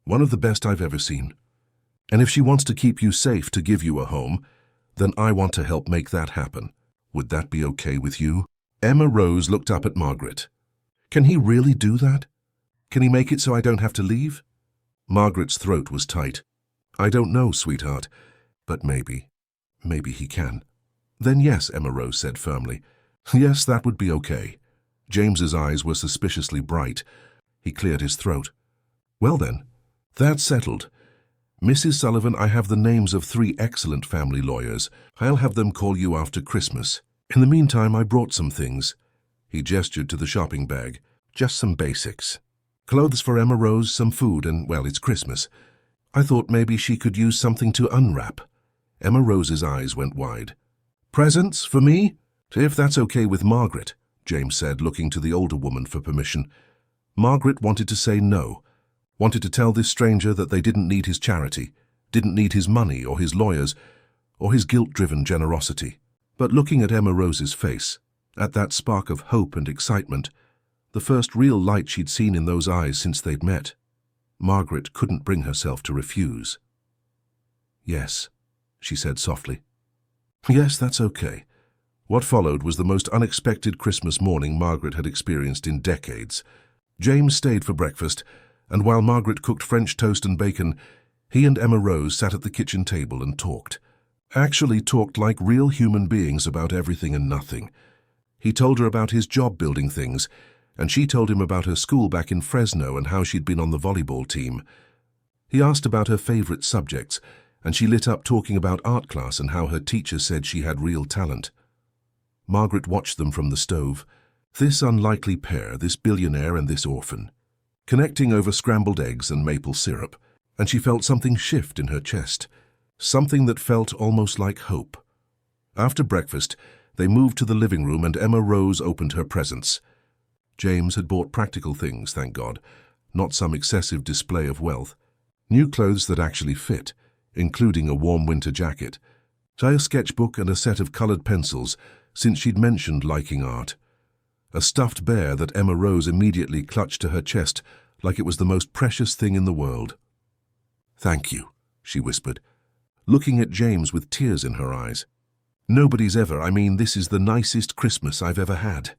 One of the best I've ever seen. And if she wants to keep you safe to give you a home, then I want to help make that happen. Would that be okay with you?" Emma Rose looked up at Margaret. "Can he really do that? Can he make it so I don't have to leave?" Margaret's throat was tight. "I don't know, sweetheart, but maybe he can." "Then yes," Emma Rose said firmly. "Yes, that would be okay." James's eyes were suspiciously bright. He cleared his throat. "Well then, that's settled. Mrs. Sullivan, I have the names of 3 excellent family lawyers. I'll have them call you after Christmas. In the meantime, I brought some things." He gestured to the shopping bag. "Just some basics. Clothes for Emma Rose, some food, and, well, it's Christmas. I thought maybe she could use something to unwrap." Emma Rose's eyes went wide. "Presents for me? If that's okay with Margaret," James said, looking to the older woman for permission. Margaret wanted to say no, wanted to tell this stranger that they didn't need his charity, didn't need his money or his lawyers, or his guilt-driven generosity. But looking at Emma Rose's face, at that spark of hope and excitement, the first real light she'd seen in those eyes since they'd met, Margaret couldn't bring herself to refuse. "Yes," she said softly. "Yes, that's okay." What followed was the most unexpected Christmas morning Margaret had experienced in decades. James stayed for breakfast, and while Margaret cooked French toast and bacon, he and Emma Rose sat at the kitchen table and talked. Actually talked like real human beings about everything and nothing. He told her about his job building things, and she told him about her school back in Fresno and how she'd been on the volleyball team. He asked about her favorite subjects, and she lit up talking about art class and how her teacher said she had real talent. Margaret watched them from the stove. This unlikely pair, this billionaire and this orphan, connecting over scrambled eggs and maple syrup, and she felt something shift in her chest, something that felt almost like hope. After breakfast, they moved to the living room and Emma Rose opened her presents. James had bought practical things, thank God, not some excessive display of wealth. New clothes that actually fit, including a warm winter jacket, a sketchbook and a set of colored pencils, since she'd mentioned liking art. A stuffed bear that Emma Rose immediately clutched to her chest like it was the most precious thing in the world. "Thank you," she whispered, looking at James with tears in her eyes. "Nobody's ever, this is the nicest Christmas I've ever had."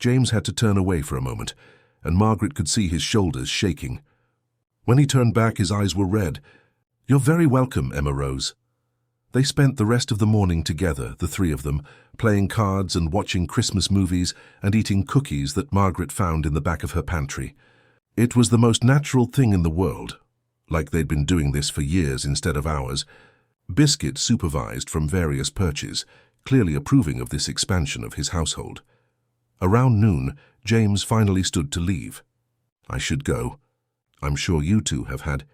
James had to turn away for a moment, and Margaret could see his shoulders shaking. When he turned back, his eyes were red. "You're very welcome, Emma Rose." They spent the rest of the morning together, the 3 of them, playing cards and watching Christmas movies and eating cookies that Margaret found in the back of her pantry. It was the most natural thing in the world, like they'd been doing this for years instead of hours. Biscuit supervised from various perches, clearly approving of this expansion of his household. Around noon, James finally stood to leave. "I should go. I'm sure you two have had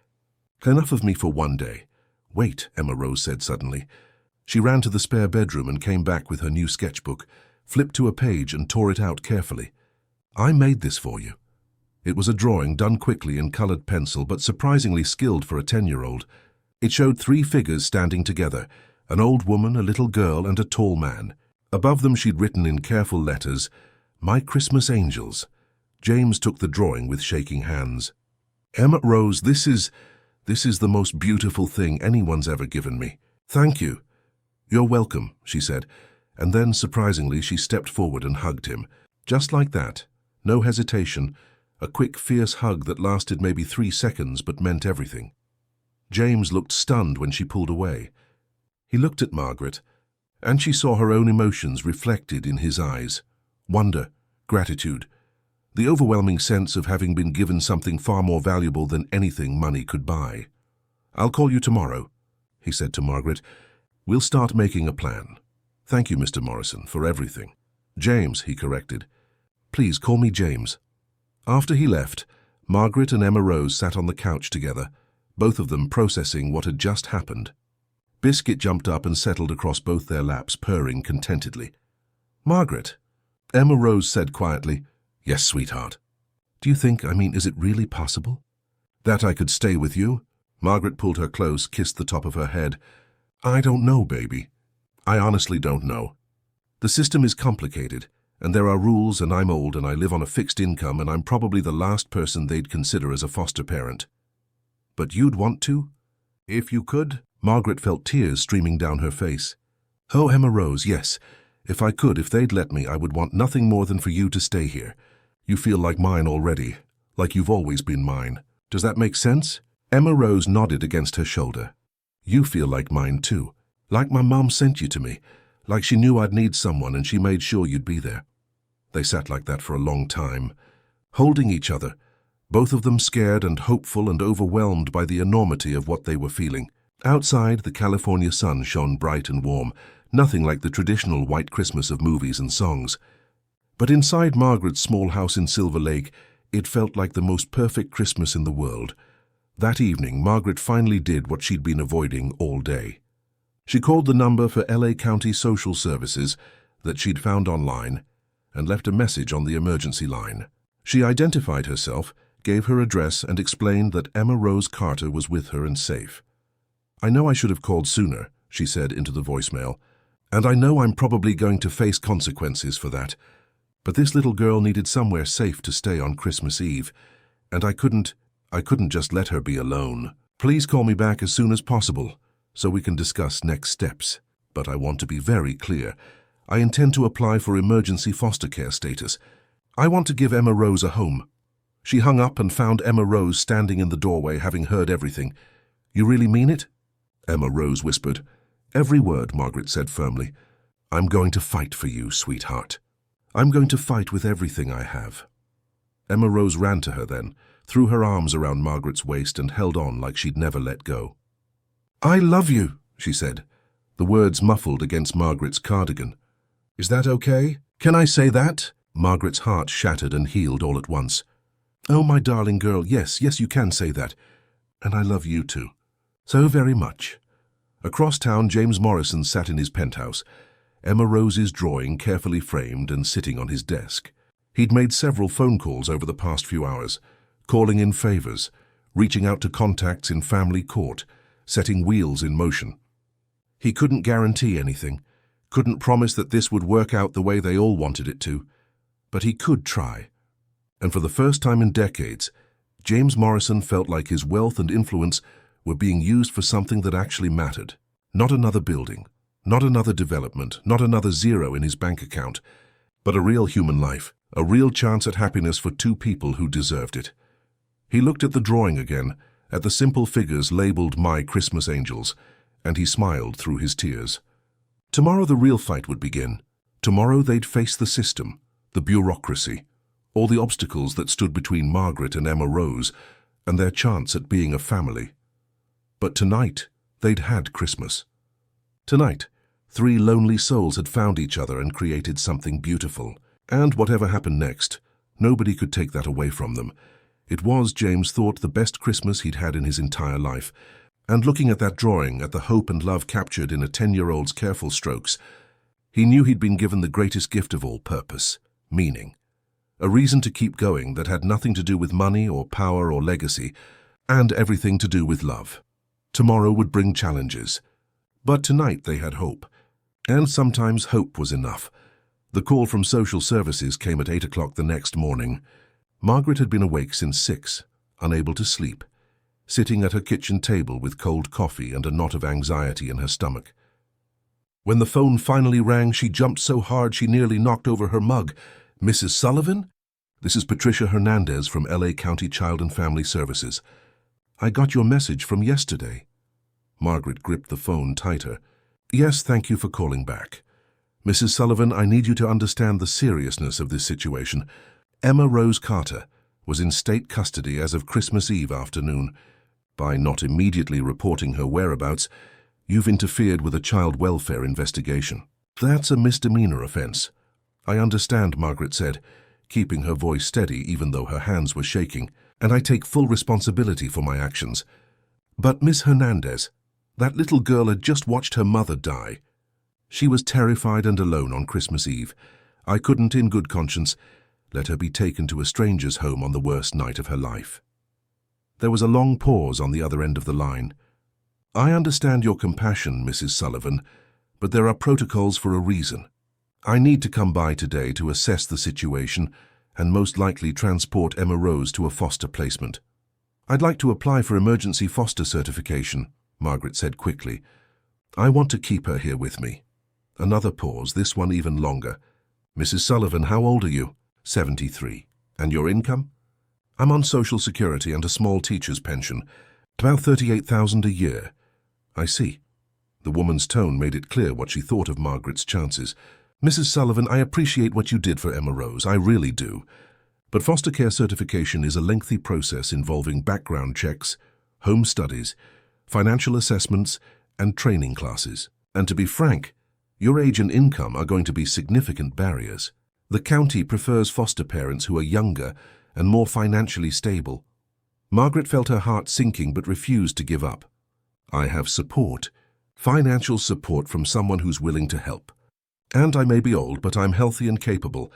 enough of me for one day." "Wait," Emma Rose said suddenly. She ran to the spare bedroom and came back with her new sketchbook, flipped to a page and tore it out carefully. "I made this for you." It was a drawing done quickly in colored pencil, but surprisingly skilled for a 10-year-old. It showed 3 figures standing together, an old woman, a little girl, and a tall man. Above them she'd written in careful letters, "My Christmas Angels." James took the drawing with shaking hands. "Emma Rose, this is the most beautiful thing anyone's ever given me. Thank you." "You're welcome," she said, and then, surprisingly, she stepped forward and hugged him. Just like that, no hesitation, a quick, fierce hug that lasted maybe 3 seconds but meant everything. James looked stunned when she pulled away. He looked at Margaret, and she saw her own emotions reflected in his eyes. Wonder, gratitude, the overwhelming sense of having been given something far more valuable than anything money could buy. "I'll call you tomorrow," he said to Margaret. "We'll start making a plan. Thank you, Mr. Morrison, for everything." "James," he corrected. "Please call me James." After he left, Margaret and Emma Rose sat on the couch together, both of them processing what had just happened. Biscuit jumped up and settled across both their laps, purring contentedly. "Margaret," Emma Rose said quietly. "Yes, sweetheart." "Do you think, is it really possible?" "That I could stay with you?" Margaret pulled her close, kissed the top of her head. "I don't know, baby. I honestly don't know. The system is complicated, and there are rules, and I'm old, and I live on a fixed income, and I'm probably the last person they'd consider as a foster parent." "But you'd want to? If you could?" Margaret felt tears streaming down her face. "Oh, Emma Rose, yes. If I could, if they'd let me, I would want nothing more than for you to stay here. You feel like mine already, like you've always been mine. Does that make sense?" Emma Rose nodded against her shoulder. "You feel like mine too. Like my mom sent you to me. Like she knew I'd need someone and she made sure you'd be there." They sat like that for a long time, holding each other, both of them scared and hopeful and overwhelmed by the enormity of what they were feeling. Outside, the California sun shone bright and warm, nothing like the traditional white Christmas of movies and songs. But inside Margaret's small house in Silver Lake, it felt like the most perfect Christmas in the world. That evening, Margaret finally did what she'd been avoiding all day. She called the number for LA County Social Services that she'd found online and left a message on the emergency line. She identified herself, gave her address, and explained that Emma Rose Carter was with her and safe. "I know I should have called sooner," she said into the voicemail, "and I know I'm probably going to face consequences for that. But this little girl needed somewhere safe to stay on Christmas Eve, and I couldn't just let her be alone. Please call me back as soon as possible so we can discuss next steps. But I want to be very clear. I intend to apply for emergency foster care status. I want to give Emma Rose a home." She hung up and found Emma Rose standing in the doorway, having heard everything. "You really mean it?" Emma Rose whispered. "Every word," Margaret said firmly. "I'm going to fight for you, sweetheart. I'm going to fight with everything I have." Emma Rose ran to her then, threw her arms around Margaret's waist and held on like she'd never let go. "I love you," she said, the words muffled against Margaret's cardigan. "Is that okay? Can I say that?" Margaret's heart shattered and healed all at once. "Oh, my darling girl, yes, you can say that. And I love you too. So very much." Across town, James Morrison sat in his penthouse, Emma Rose's drawing carefully framed and sitting on his desk. He'd made several phone calls over the past few hours, calling in favors, reaching out to contacts in family court, setting wheels in motion. He couldn't guarantee anything, couldn't promise that this would work out the way they all wanted it to, but he could try. And for the first time in decades, James Morrison felt like his wealth and influence were being used for something that actually mattered. Not another building, not another development, not another zero in his bank account, but a real human life, a real chance at happiness for two people who deserved it. He looked at the drawing again, at the simple figures labeled "My Christmas Angels," and he smiled through his tears. Tomorrow the real fight would begin. Tomorrow they'd face the system, the bureaucracy, all the obstacles that stood between Margaret and Emma Rose and their chance at being a family. But tonight, they'd had Christmas. Tonight, three lonely souls had found each other and created something beautiful. And whatever happened next, nobody could take that away from them. It was, James thought, the best Christmas he'd had in his entire life. And looking at that drawing, at the hope and love captured in a 10-year-old's careful strokes, he knew he'd been given the greatest gift of all: purpose, meaning. A reason to keep going that had nothing to do with money or power or legacy, and everything to do with love. Tomorrow would bring challenges. But tonight they had hope. And sometimes hope was enough. The call from social services came at 8 o'clock the next morning. Margaret had been awake since 6, unable to sleep, sitting at her kitchen table with cold coffee and a knot of anxiety in her stomach. When the phone finally rang, she jumped so hard she nearly knocked over her mug. "Mrs. Sullivan? This is Patricia Hernandez from LA County Child and Family Services. I got your message from yesterday." Margaret gripped the phone tighter. Yes, thank you for calling back. Mrs. Sullivan, I need you to understand the seriousness of this situation. Emma Rose Carter was in state custody as of Christmas Eve afternoon. By not immediately reporting her whereabouts, you've interfered with a child welfare investigation. That's a misdemeanor offense. I understand, Margaret said, keeping her voice steady even though her hands were shaking, and I take full responsibility for my actions. But Miss Hernandez, that little girl had just watched her mother die. She was terrified and alone on Christmas Eve. I couldn't, in good conscience, let her be taken to a stranger's home on the worst night of her life. There was a long pause on the other end of the line. I understand your compassion, Mrs. Sullivan, but there are protocols for a reason. I need to come by today to assess the situation and most likely transport Emma Rose to a foster placement. I'd like to apply for emergency foster certification, Margaret said quickly. I want to keep her here with me. Another pause, this one even longer. Mrs. Sullivan, how old are you? 73. And your income? I'm on Social Security and a small teacher's pension, about $38,000 a year. I see. The woman's tone made it clear what she thought of Margaret's chances. Mrs. Sullivan, I appreciate what you did for Emma Rose, I really do. But foster care certification is a lengthy process involving background checks, home studies, financial assessments, and training classes. And to be frank, your age and income are going to be significant barriers. The county prefers foster parents who are younger and more financially stable. Margaret felt her heart sinking but refused to give up. I have support, financial support from someone who's willing to help. And I may be old, but I'm healthy and capable.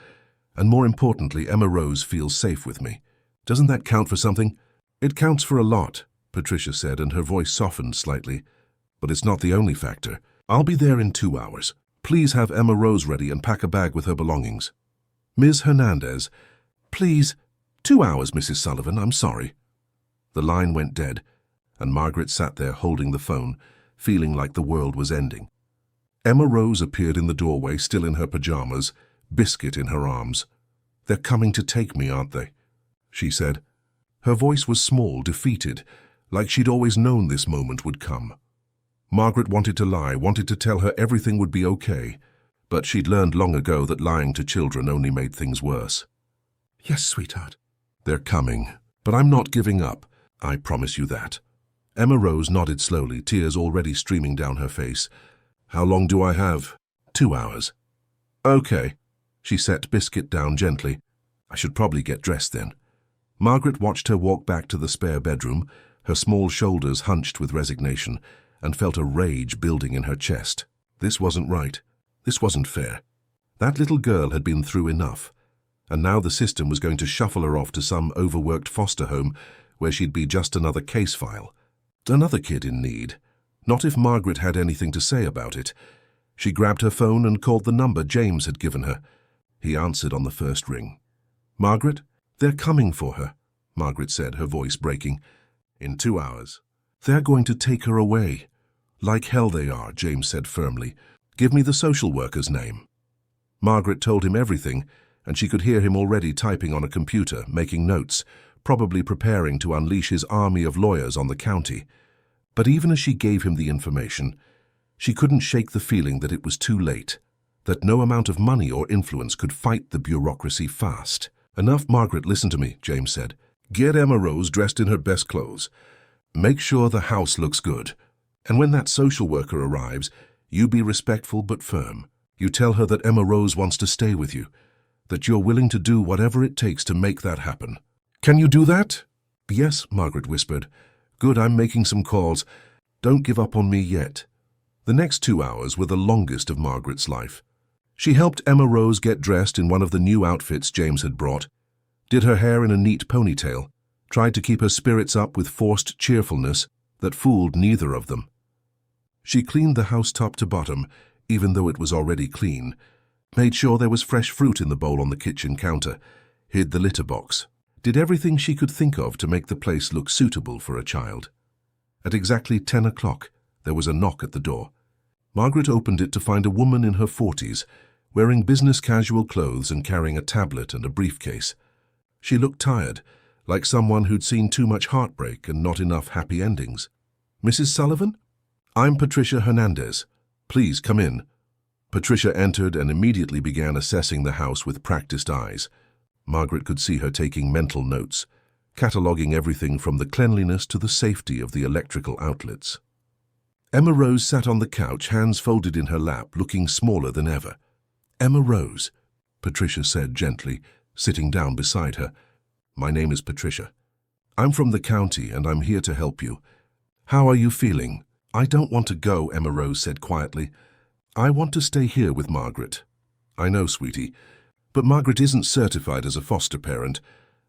And more importantly, Emma Rose feels safe with me. Doesn't that count for something? It counts for a lot, Patricia said, and her voice softened slightly. But it's not the only factor. I'll be there in 2 hours. Please have Emma Rose ready and pack a bag with her belongings. Ms. Hernandez, please. 2 hours, Mrs. Sullivan, I'm sorry. The line went dead, and Margaret sat there holding the phone, feeling like the world was ending. Emma Rose appeared in the doorway, still in her pajamas, biscuit in her arms. They're coming to take me, aren't they? She said. Her voice was small, defeated, like she'd always known this moment would come. Margaret wanted to lie, wanted to tell her everything would be okay, but she'd learned long ago that lying to children only made things worse. Yes, sweetheart. They're coming, but I'm not giving up. I promise you that. Emma Rose nodded slowly, tears already streaming down her face. How long do I have? 2 hours. Okay. She set Biscuit down gently. I should probably get dressed then. Margaret watched her walk back to the spare bedroom, her small shoulders hunched with resignation, and felt a rage building in her chest. This wasn't right. This wasn't fair. That little girl had been through enough, and now the system was going to shuffle her off to some overworked foster home where she'd be just another case file. Another kid in need. Not if Margaret had anything to say about it. She grabbed her phone and called the number James had given her. He answered on the first ring. Margaret, they're coming for her, Margaret said, her voice breaking. In 2 hours. They're going to take her away. Like hell they are, James said firmly. Give me the social worker's name. Margaret told him everything, and she could hear him already typing on a computer, making notes, probably preparing to unleash his army of lawyers on the county. But even as she gave him the information, she couldn't shake the feeling that it was too late, that no amount of money or influence could fight the bureaucracy fast. Enough, Margaret, listen to me, James said. Get Emma Rose dressed in her best clothes. Make sure the house looks good. And when that social worker arrives, you be respectful but firm. You tell her that Emma Rose wants to stay with you, that you're willing to do whatever it takes to make that happen. Can you do that? Yes, Margaret whispered. Good, I'm making some calls. Don't give up on me yet. The next 2 hours were the longest of Margaret's life. She helped Emma Rose get dressed in one of the new outfits James had brought, did her hair in a neat ponytail, tried to keep her spirits up with forced cheerfulness that fooled neither of them. She cleaned the house top to bottom, even though it was already clean, made sure there was fresh fruit in the bowl on the kitchen counter, hid the litter box, did everything she could think of to make the place look suitable for a child. At exactly 10 o'clock, there was a knock at the door. Margaret opened it to find a woman in her 40s, wearing business casual clothes and carrying a tablet and a briefcase. She looked tired, like someone who'd seen too much heartbreak and not enough happy endings. Mrs. Sullivan? I'm Patricia Hernandez, Please come in. Patricia entered and immediately began assessing the house with practiced eyes. Margaret could see her taking mental notes, cataloguing everything from the cleanliness to the safety of the electrical outlets. Emma Rose sat on the couch, hands folded in her lap, looking smaller than ever. "Emma Rose," Patricia said gently, sitting down beside her. "My name is Patricia. I'm from the county and I'm here to help you. How are you feeling?" "I don't want to go," Emma Rose said quietly. "I want to stay here with Margaret." "I know, sweetie, but Margaret isn't certified as a foster parent,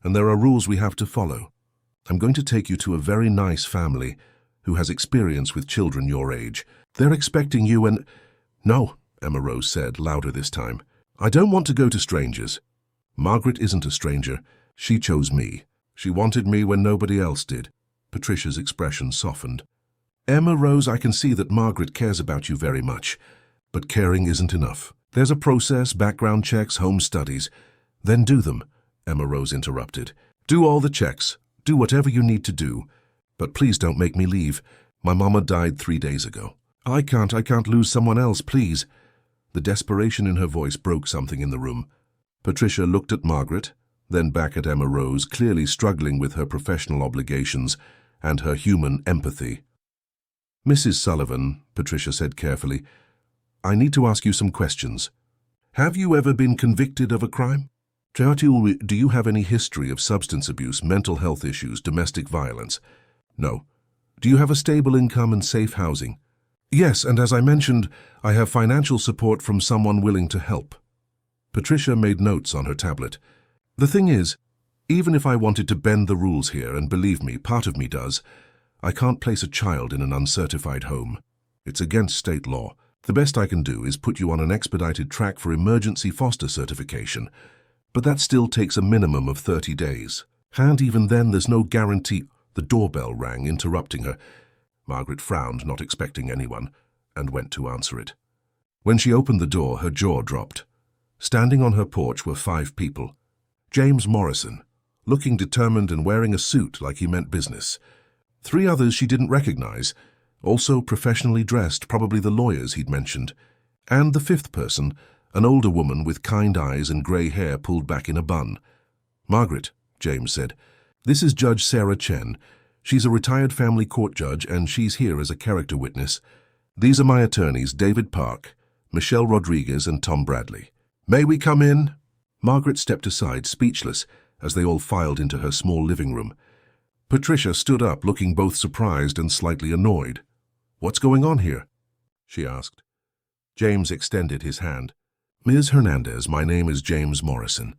and there are rules we have to follow. I'm going to take you to a very nice family who has experience with children your age. They're expecting you and—" "No," Emma Rose said, louder this time. "I don't want to go to strangers. Margaret isn't a stranger. She chose me. She wanted me when nobody else did." Patricia's expression softened. "Emma Rose, I can see that Margaret cares about you very much, but caring isn't enough. There's a process, background checks, home studies. Then do them," Emma Rose interrupted. "Do all the checks. Do whatever you need to do. But please don't make me leave. My mama died 3 days ago. I can't lose someone else, please." The desperation in her voice broke something in the room. Patricia looked at Margaret, then back at Emma Rose, clearly struggling with her professional obligations and her human empathy. "Mrs. Sullivan," Patricia said carefully, "I need to ask you some questions. Have you ever been convicted of a crime? Do you have any history of substance abuse, mental health issues, domestic violence? No. Do you have a stable income and safe housing? Yes, and as I mentioned, I have financial support from someone willing to help." Patricia made notes on her tablet. "The thing is, even if I wanted to bend the rules here, and believe me, part of me does, I can't place a child in an uncertified home. It's against state law. The best I can do is put you on an expedited track for emergency foster certification, but that still takes a minimum of 30 days. And even then, there's no guarantee—" The doorbell rang, interrupting her. Margaret frowned, not expecting anyone, and went to answer it. When she opened the door, her jaw dropped. Standing on her porch were 5 people. James Morrison, looking determined and wearing a suit like he meant business. 3 others she didn't recognize, also professionally dressed, probably the lawyers he'd mentioned. And the 5th person, an older woman with kind eyes and grey hair pulled back in a bun. "Margaret," James said, "this is Judge Sarah Chen. She's a retired family court judge, and she's here as a character witness. These are my attorneys, David Park, Michelle Rodriguez, and Tom Bradley. May we come in?" Margaret stepped aside, speechless, as they all filed into her small living room. Patricia stood up, looking both surprised and slightly annoyed. "What's going on here?" she asked. James extended his hand. "Ms. Hernandez, my name is James Morrison.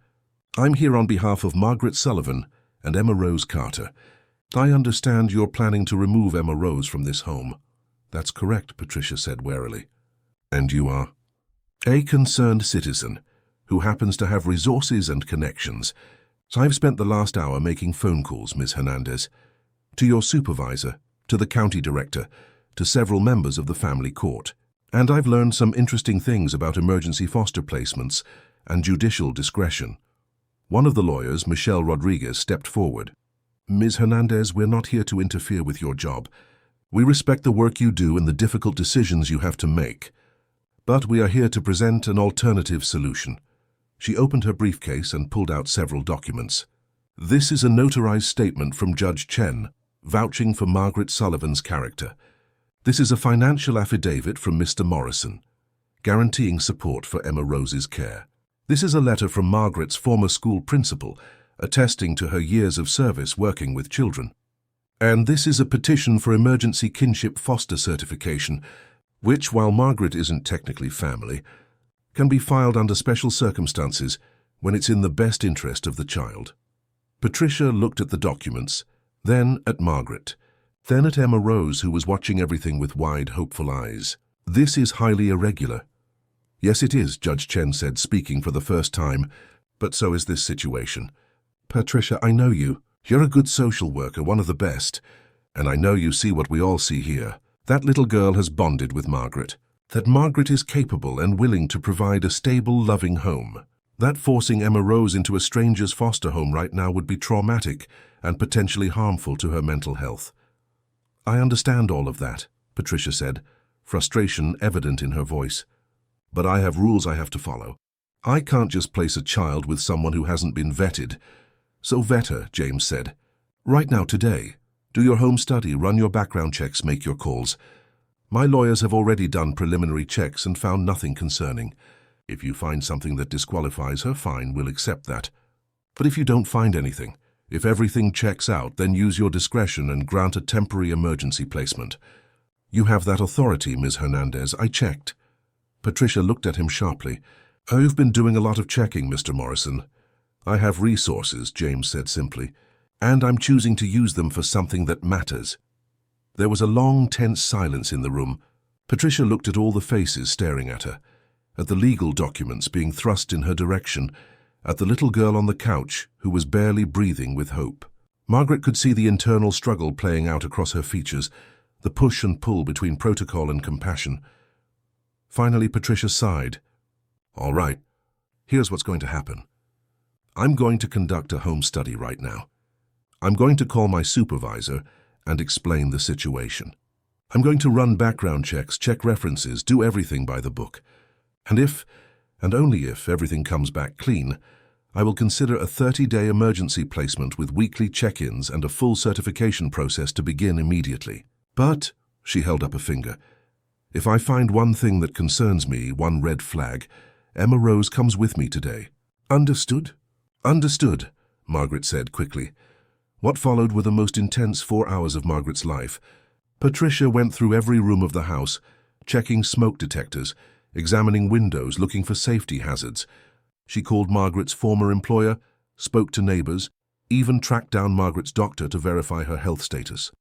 I'm here on behalf of Margaret Sullivan and Emma Rose Carter. I understand you're planning to remove Emma Rose from this home." "That's correct," Patricia said warily. "And you are?" "A concerned citizen who happens to have resources and connections. So I've spent the last hour making phone calls, Ms. Hernandez, to your supervisor, to the county director, to several members of the family court. And I've learned some interesting things about emergency foster placements and judicial discretion." One of the lawyers, Michelle Rodriguez, stepped forward. "Ms. Hernandez, we're not here to interfere with your job. We respect the work you do and the difficult decisions you have to make. But we are here to present an alternative solution." She opened her briefcase and pulled out several documents. "This is a notarized statement from Judge Chen, vouching for Margaret Sullivan's character. This is a financial affidavit from Mr. Morrison, guaranteeing support for Emma Rose's care. This is a letter from Margaret's former school principal, attesting to her years of service working with children. And this is a petition for emergency kinship foster certification, which, while Margaret isn't technically family, can be filed under special circumstances when it's in the best interest of the child." Patricia looked at the documents, then at Margaret, then at Emma Rose, who was watching everything with wide, hopeful eyes. "This is highly irregular." "Yes, it is," Judge Chen said, speaking for the first time, "but so is this situation. Patricia, I know you. You're a good social worker, one of the best, and I know you see what we all see here. That little girl has bonded with Margaret. That Margaret is capable and willing to provide a stable, loving home. That forcing Emma Rose into a stranger's foster home right now would be traumatic and potentially harmful to her mental health." "I understand all of that," Patricia said, frustration evident in her voice. "But I have rules I have to follow. I can't just place a child with someone who hasn't been vetted." "So vet her," James said. "Right now, today. Do your home study, run your background checks, make your calls. My lawyers have already done preliminary checks and found nothing concerning. If you find something that disqualifies her, fine, we'll accept that. But if you don't find anything, if everything checks out, then use your discretion and grant a temporary emergency placement. You have that authority, Ms. Hernandez. I checked." Patricia looked at him sharply. "You've been doing a lot of checking, Mr. Morrison." "I have resources," James said simply, "and I'm choosing to use them for something that matters." There was a long, tense silence in the room. Patricia looked at all the faces staring at her, at the legal documents being thrust in her direction, at the little girl on the couch who was barely breathing with hope. Margaret could see the internal struggle playing out across her features, the push and pull between protocol and compassion. Finally, Patricia sighed. "All right, here's what's going to happen. I'm going to conduct a home study right now. I'm going to call my supervisor and explain the situation. I'm going to run background checks, check references, do everything by the book. And if, and only if, everything comes back clean, I will consider a 30-day emergency placement with weekly check-ins and a full certification process to begin immediately. But," she held up a finger, "if I find one thing that concerns me, one red flag, Emma Rose comes with me today." "Understood?" "Understood," Margaret said quickly. What followed were the most intense 4 hours of Margaret's life. Patricia went through every room of the house, checking smoke detectors, examining windows, looking for safety hazards. She called Margaret's former employer, spoke to neighbors, even tracked down Margaret's doctor to verify her health status.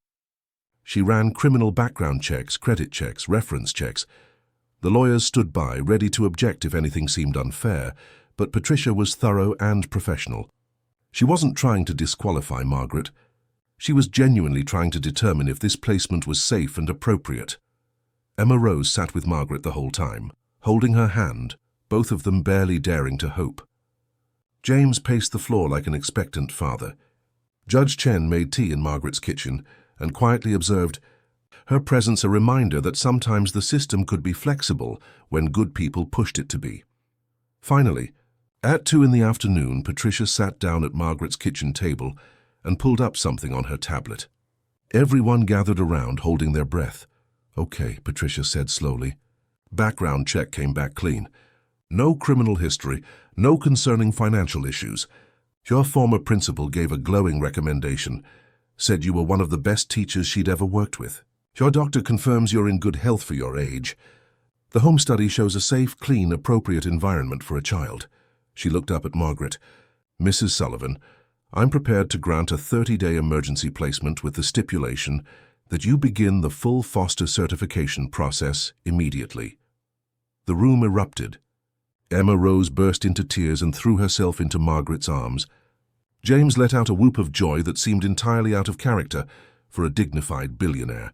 She ran criminal background checks, credit checks, reference checks. The lawyers stood by, ready to object if anything seemed unfair, but Patricia was thorough and professional. She wasn't trying to disqualify Margaret. She was genuinely trying to determine if this placement was safe and appropriate. Emma Rose sat with Margaret the whole time, holding her hand, both of them barely daring to hope. James paced the floor like an expectant father. Judge Chen made tea in Margaret's kitchen and quietly observed, her presence a reminder that sometimes the system could be flexible when good people pushed it to be. Finally, at 2 in the afternoon, Patricia sat down at Margaret's kitchen table and pulled up something on her tablet. Everyone gathered around, holding their breath. "Okay," Patricia said slowly. "Background check came back clean. No criminal history, no concerning financial issues. Your former principal gave a glowing recommendation, said you were one of the best teachers she'd ever worked with. Your doctor confirms you're in good health for your age. The home study shows a safe, clean, appropriate environment for a child." She looked up at Margaret. "Mrs. Sullivan, I'm prepared to grant a 30-day emergency placement with the stipulation that you begin the full foster certification process immediately." The room erupted. Emma Rose burst into tears and threw herself into Margaret's arms. James let out a whoop of joy that seemed entirely out of character for a dignified billionaire.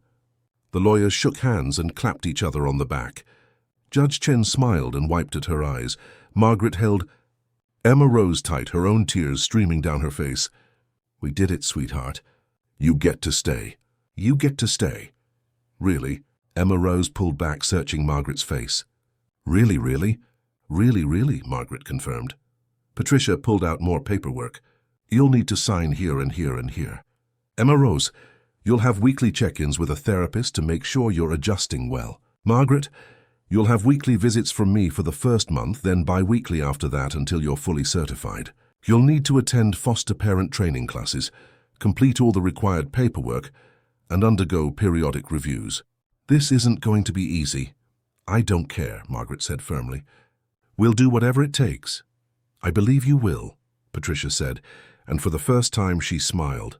The lawyers shook hands and clapped each other on the back. Judge Chen smiled and wiped at her eyes. Margaret held Emma Rose tight, her own tears streaming down her face. "We did it, sweetheart. You get to stay. You get to stay." "Really?" Emma Rose pulled back, searching Margaret's face. "Really, really? Really, really," Margaret confirmed. Patricia pulled out more paperwork. "You'll need to sign here and here and here. Emma Rose, you'll have weekly check-ins with a therapist to make sure you're adjusting well. Margaret, you'll have weekly visits from me for the first month, then bi-weekly after that until you're fully certified. You'll need to attend foster parent training classes, complete all the required paperwork, and undergo periodic reviews. This isn't going to be easy." "I don't care," Margaret said firmly. "We'll do whatever it takes." "I believe you will," Patricia said, and for the first time she smiled.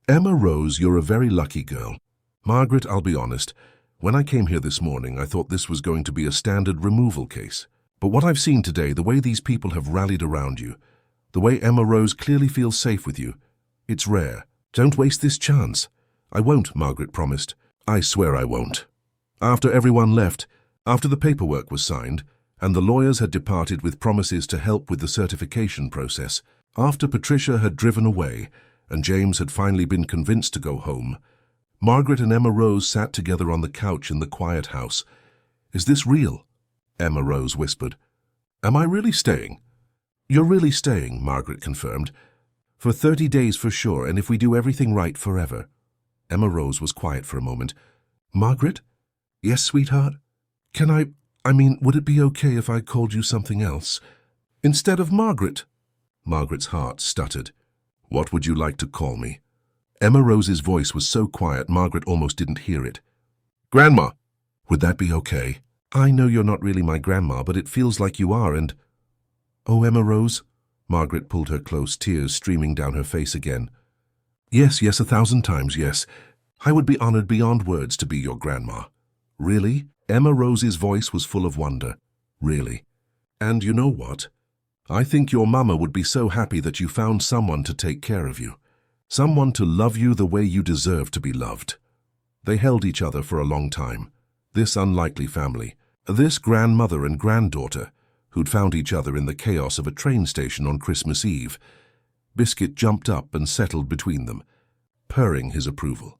"Emma Rose, you're a very lucky girl. Margaret, I'll be honest, when I came here this morning, I thought this was going to be a standard removal case. But what I've seen today, the way these people have rallied around you, the way Emma Rose clearly feels safe with you, it's rare. Don't waste this chance." "I won't," Margaret promised. "I swear I won't." After everyone left, after the paperwork was signed, and the lawyers had departed with promises to help with the certification process, after Patricia had driven away and James had finally been convinced to go home, Margaret and Emma Rose sat together on the couch in the quiet house. "Is this real?" Emma Rose whispered. "Am I really staying?" "You're really staying," Margaret confirmed. "For 30 days for sure, and if we do everything right, forever." Emma Rose was quiet for a moment. "Margaret?" "Yes, sweetheart?" "Can would it be okay if I called you something else? Instead of Margaret?" Margaret's heart stuttered. "What would you like to call me?" Emma Rose's voice was so quiet Margaret almost didn't hear it. "Grandma! Would that be okay?" "I know you're not really my grandma, but it feels like you are, and—" "Oh, Emma Rose?" Margaret pulled her close, tears streaming down her face again. "Yes, 1,000 times yes. I would be honored beyond words to be your grandma." "Really?" Emma Rose's voice was full of wonder. "Really. And you know what? I think your mama would be so happy that you found someone to take care of you. Someone to love you the way you deserve to be loved." They held each other for a long time. This unlikely family, this grandmother and granddaughter, who'd found each other in the chaos of a train station on Christmas Eve. Biscuit jumped up and settled between them, purring his approval.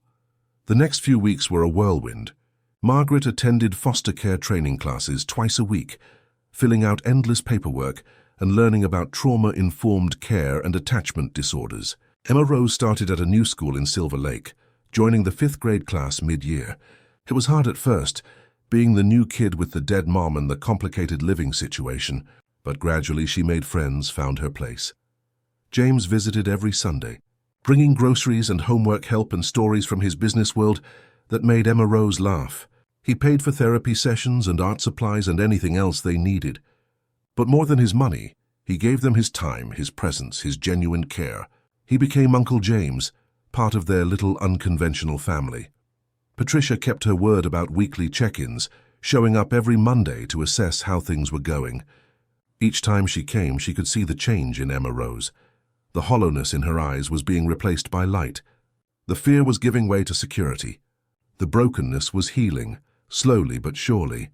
The next few weeks were a whirlwind. Margaret attended foster care training classes twice a week, filling out endless paperwork and learning about trauma-informed care and attachment disorders. Emma Rose started at a new school in Silver Lake, joining the 5th grade class mid-year. It was hard at first, being the new kid with the dead mom and the complicated living situation, but gradually she made friends, found her place. James visited every Sunday, bringing groceries and homework help and stories from his business world that made Emma Rose laugh. He paid for therapy sessions and art supplies and anything else they needed. But more than his money, he gave them his time, his presence, his genuine care. He became Uncle James, part of their little unconventional family. Patricia kept her word about weekly check-ins, showing up every Monday to assess how things were going. Each time she came, she could see the change in Emma Rose. The hollowness in her eyes was being replaced by light. The fear was giving way to security. The brokenness was healing, slowly but surely.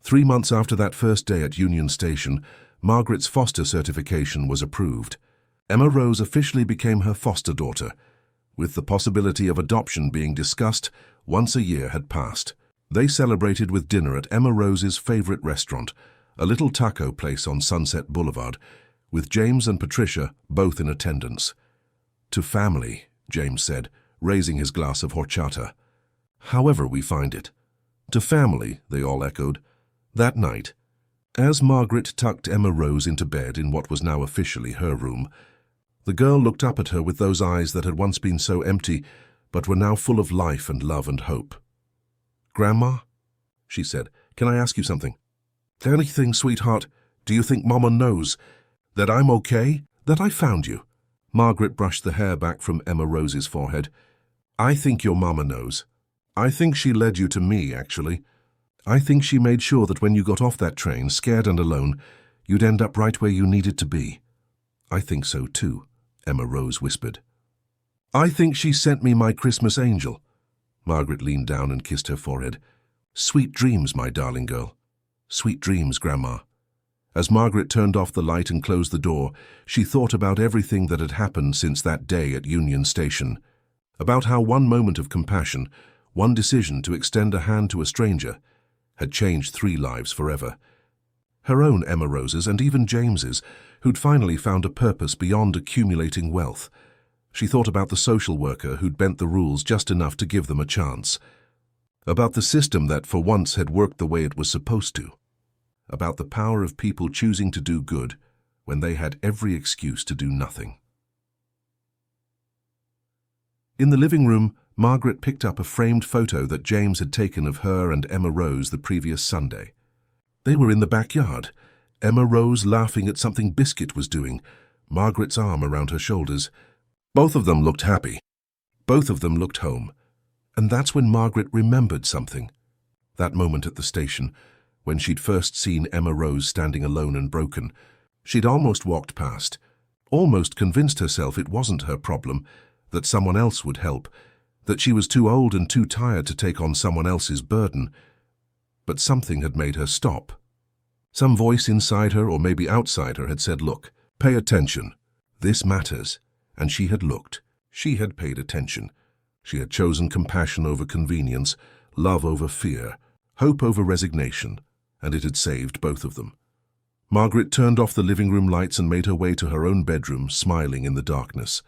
3 months after that first day at Union Station, Margaret's foster certification was approved. Emma Rose officially became her foster daughter, with the possibility of adoption being discussed once a year had passed. They celebrated with dinner at Emma Rose's favorite restaurant, a little taco place on Sunset Boulevard, with James and Patricia both in attendance. "To family," James said, raising his glass of horchata. "However we find it." "To family," they all echoed. That night, as Margaret tucked Emma Rose into bed in what was now officially her room, the girl looked up at her with those eyes that had once been so empty, but were now full of life and love and hope. "Grandma," she said, "can I ask you something?" "Anything, sweetheart. Do you think Mama knows that I'm okay, that I found you?" Margaret brushed the hair back from Emma Rose's forehead. "I think your Mama knows. I think she led you to me, actually. I think she made sure that when you got off that train, scared and alone, you'd end up right where you needed to be." "I think so too," Emma Rose whispered. "I think she sent me my Christmas angel." Margaret leaned down and kissed her forehead. "Sweet dreams, my darling girl. Sweet dreams, Grandma." As Margaret turned off the light and closed the door, she thought about everything that had happened since that day at Union Station. About how one moment of compassion, one decision to extend a hand to a stranger, had changed 3 lives forever. Her own Emma Rose's and even James's, who'd finally found a purpose beyond accumulating wealth. She thought about the social worker who'd bent the rules just enough to give them a chance. About the system that for once had worked the way it was supposed to. About the power of people choosing to do good when they had every excuse to do nothing. In the living room, Margaret picked up a framed photo that James had taken of her and Emma Rose the previous Sunday. They were in the backyard, Emma Rose laughing at something Biscuit was doing, Margaret's arm around her shoulders. Both of them looked happy. Both of them looked home. And that's when Margaret remembered something. That moment at the station, when she'd first seen Emma Rose standing alone and broken. She'd almost walked past, almost convinced herself it wasn't her problem, that someone else would help, that she was too old and too tired to take on someone else's burden. But something had made her stop. Some voice inside her or maybe outside her had said, "Look, pay attention. This matters." And she had looked. She had paid attention. She had chosen compassion over convenience, love over fear, hope over resignation, and it had saved both of them. Margaret turned off the living room lights and made her way to her own bedroom, smiling in the darkness.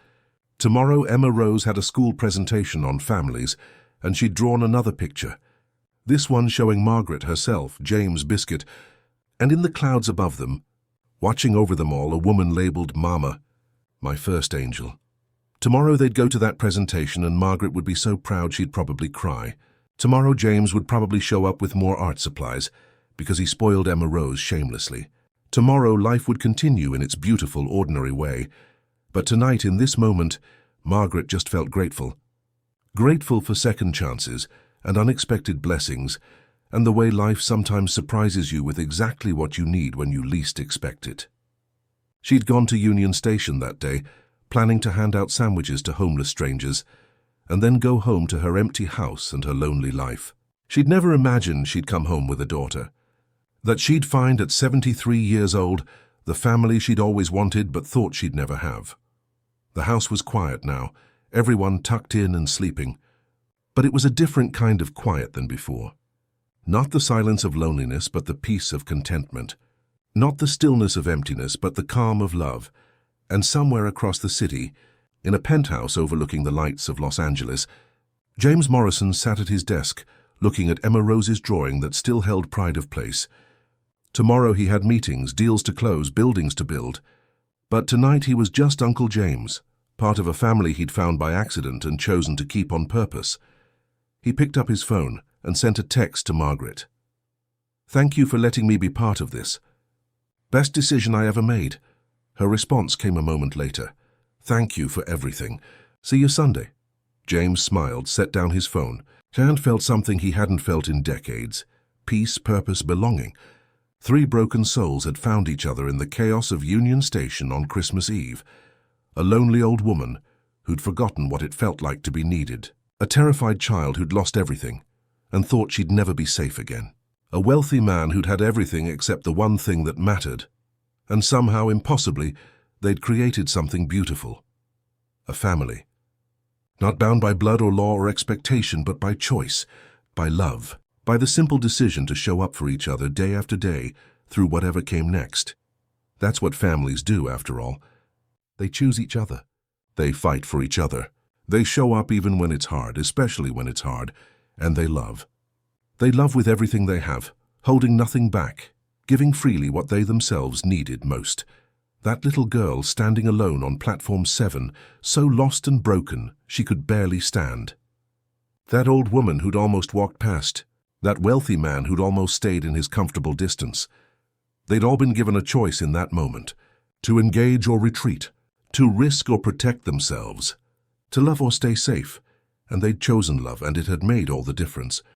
Tomorrow, Emma Rose had a school presentation on families, and she'd drawn another picture. This one showing Margaret herself, James Biscuit, and in the clouds above them, watching over them all, a woman labeled Mama, my first angel. Tomorrow they'd go to that presentation and Margaret would be so proud she'd probably cry. Tomorrow James would probably show up with more art supplies, because he spoiled Emma Rose shamelessly. Tomorrow life would continue in its beautiful, ordinary way. But tonight, in this moment, Margaret just felt grateful. Grateful for second chances and unexpected blessings, and the way life sometimes surprises you with exactly what you need when you least expect it. She'd gone to Union Station that day, planning to hand out sandwiches to homeless strangers, and then go home to her empty house and her lonely life. She'd never imagined she'd come home with a daughter, that she'd find at 73 years old the family she'd always wanted but thought she'd never have. The house was quiet now, everyone tucked in and sleeping, but it was a different kind of quiet than before. Not the silence of loneliness, but the peace of contentment. Not the stillness of emptiness, but the calm of love. And somewhere across the city, in a penthouse overlooking the lights of Los Angeles, James Morrison sat at his desk, looking at Emma Rose's drawing that still held pride of place. Tomorrow he had meetings, deals to close, buildings to build. But tonight he was just Uncle James, part of a family he'd found by accident and chosen to keep on purpose. He picked up his phone and sent a text to Margaret. "Thank you for letting me be part of this. Best decision I ever made." Her response came a moment later. "Thank you for everything. See you Sunday." James smiled, set down his phone, and felt something he hadn't felt in decades. Peace, purpose, belonging. 3 broken souls had found each other in the chaos of Union Station on Christmas Eve. A lonely old woman who'd forgotten what it felt like to be needed. A terrified child who'd lost everything and thought she'd never be safe again. A wealthy man who'd had everything except the one thing that mattered. And somehow, impossibly, they'd created something beautiful. A family. Not bound by blood or law or expectation, but by choice, by love, by the simple decision to show up for each other day after day through whatever came next. That's what families do, after all. They choose each other. They fight for each other. They show up even when it's hard, especially when it's hard, and they love. They love with everything they have, holding nothing back, giving freely what they themselves needed most. That little girl standing alone on platform 7, so lost and broken she could barely stand. That old woman who'd almost walked past. That wealthy man who'd almost stayed in his comfortable distance. They'd all been given a choice in that moment, to engage or retreat, to risk or protect themselves, to love or stay safe, and they'd chosen love, and it had made all the difference.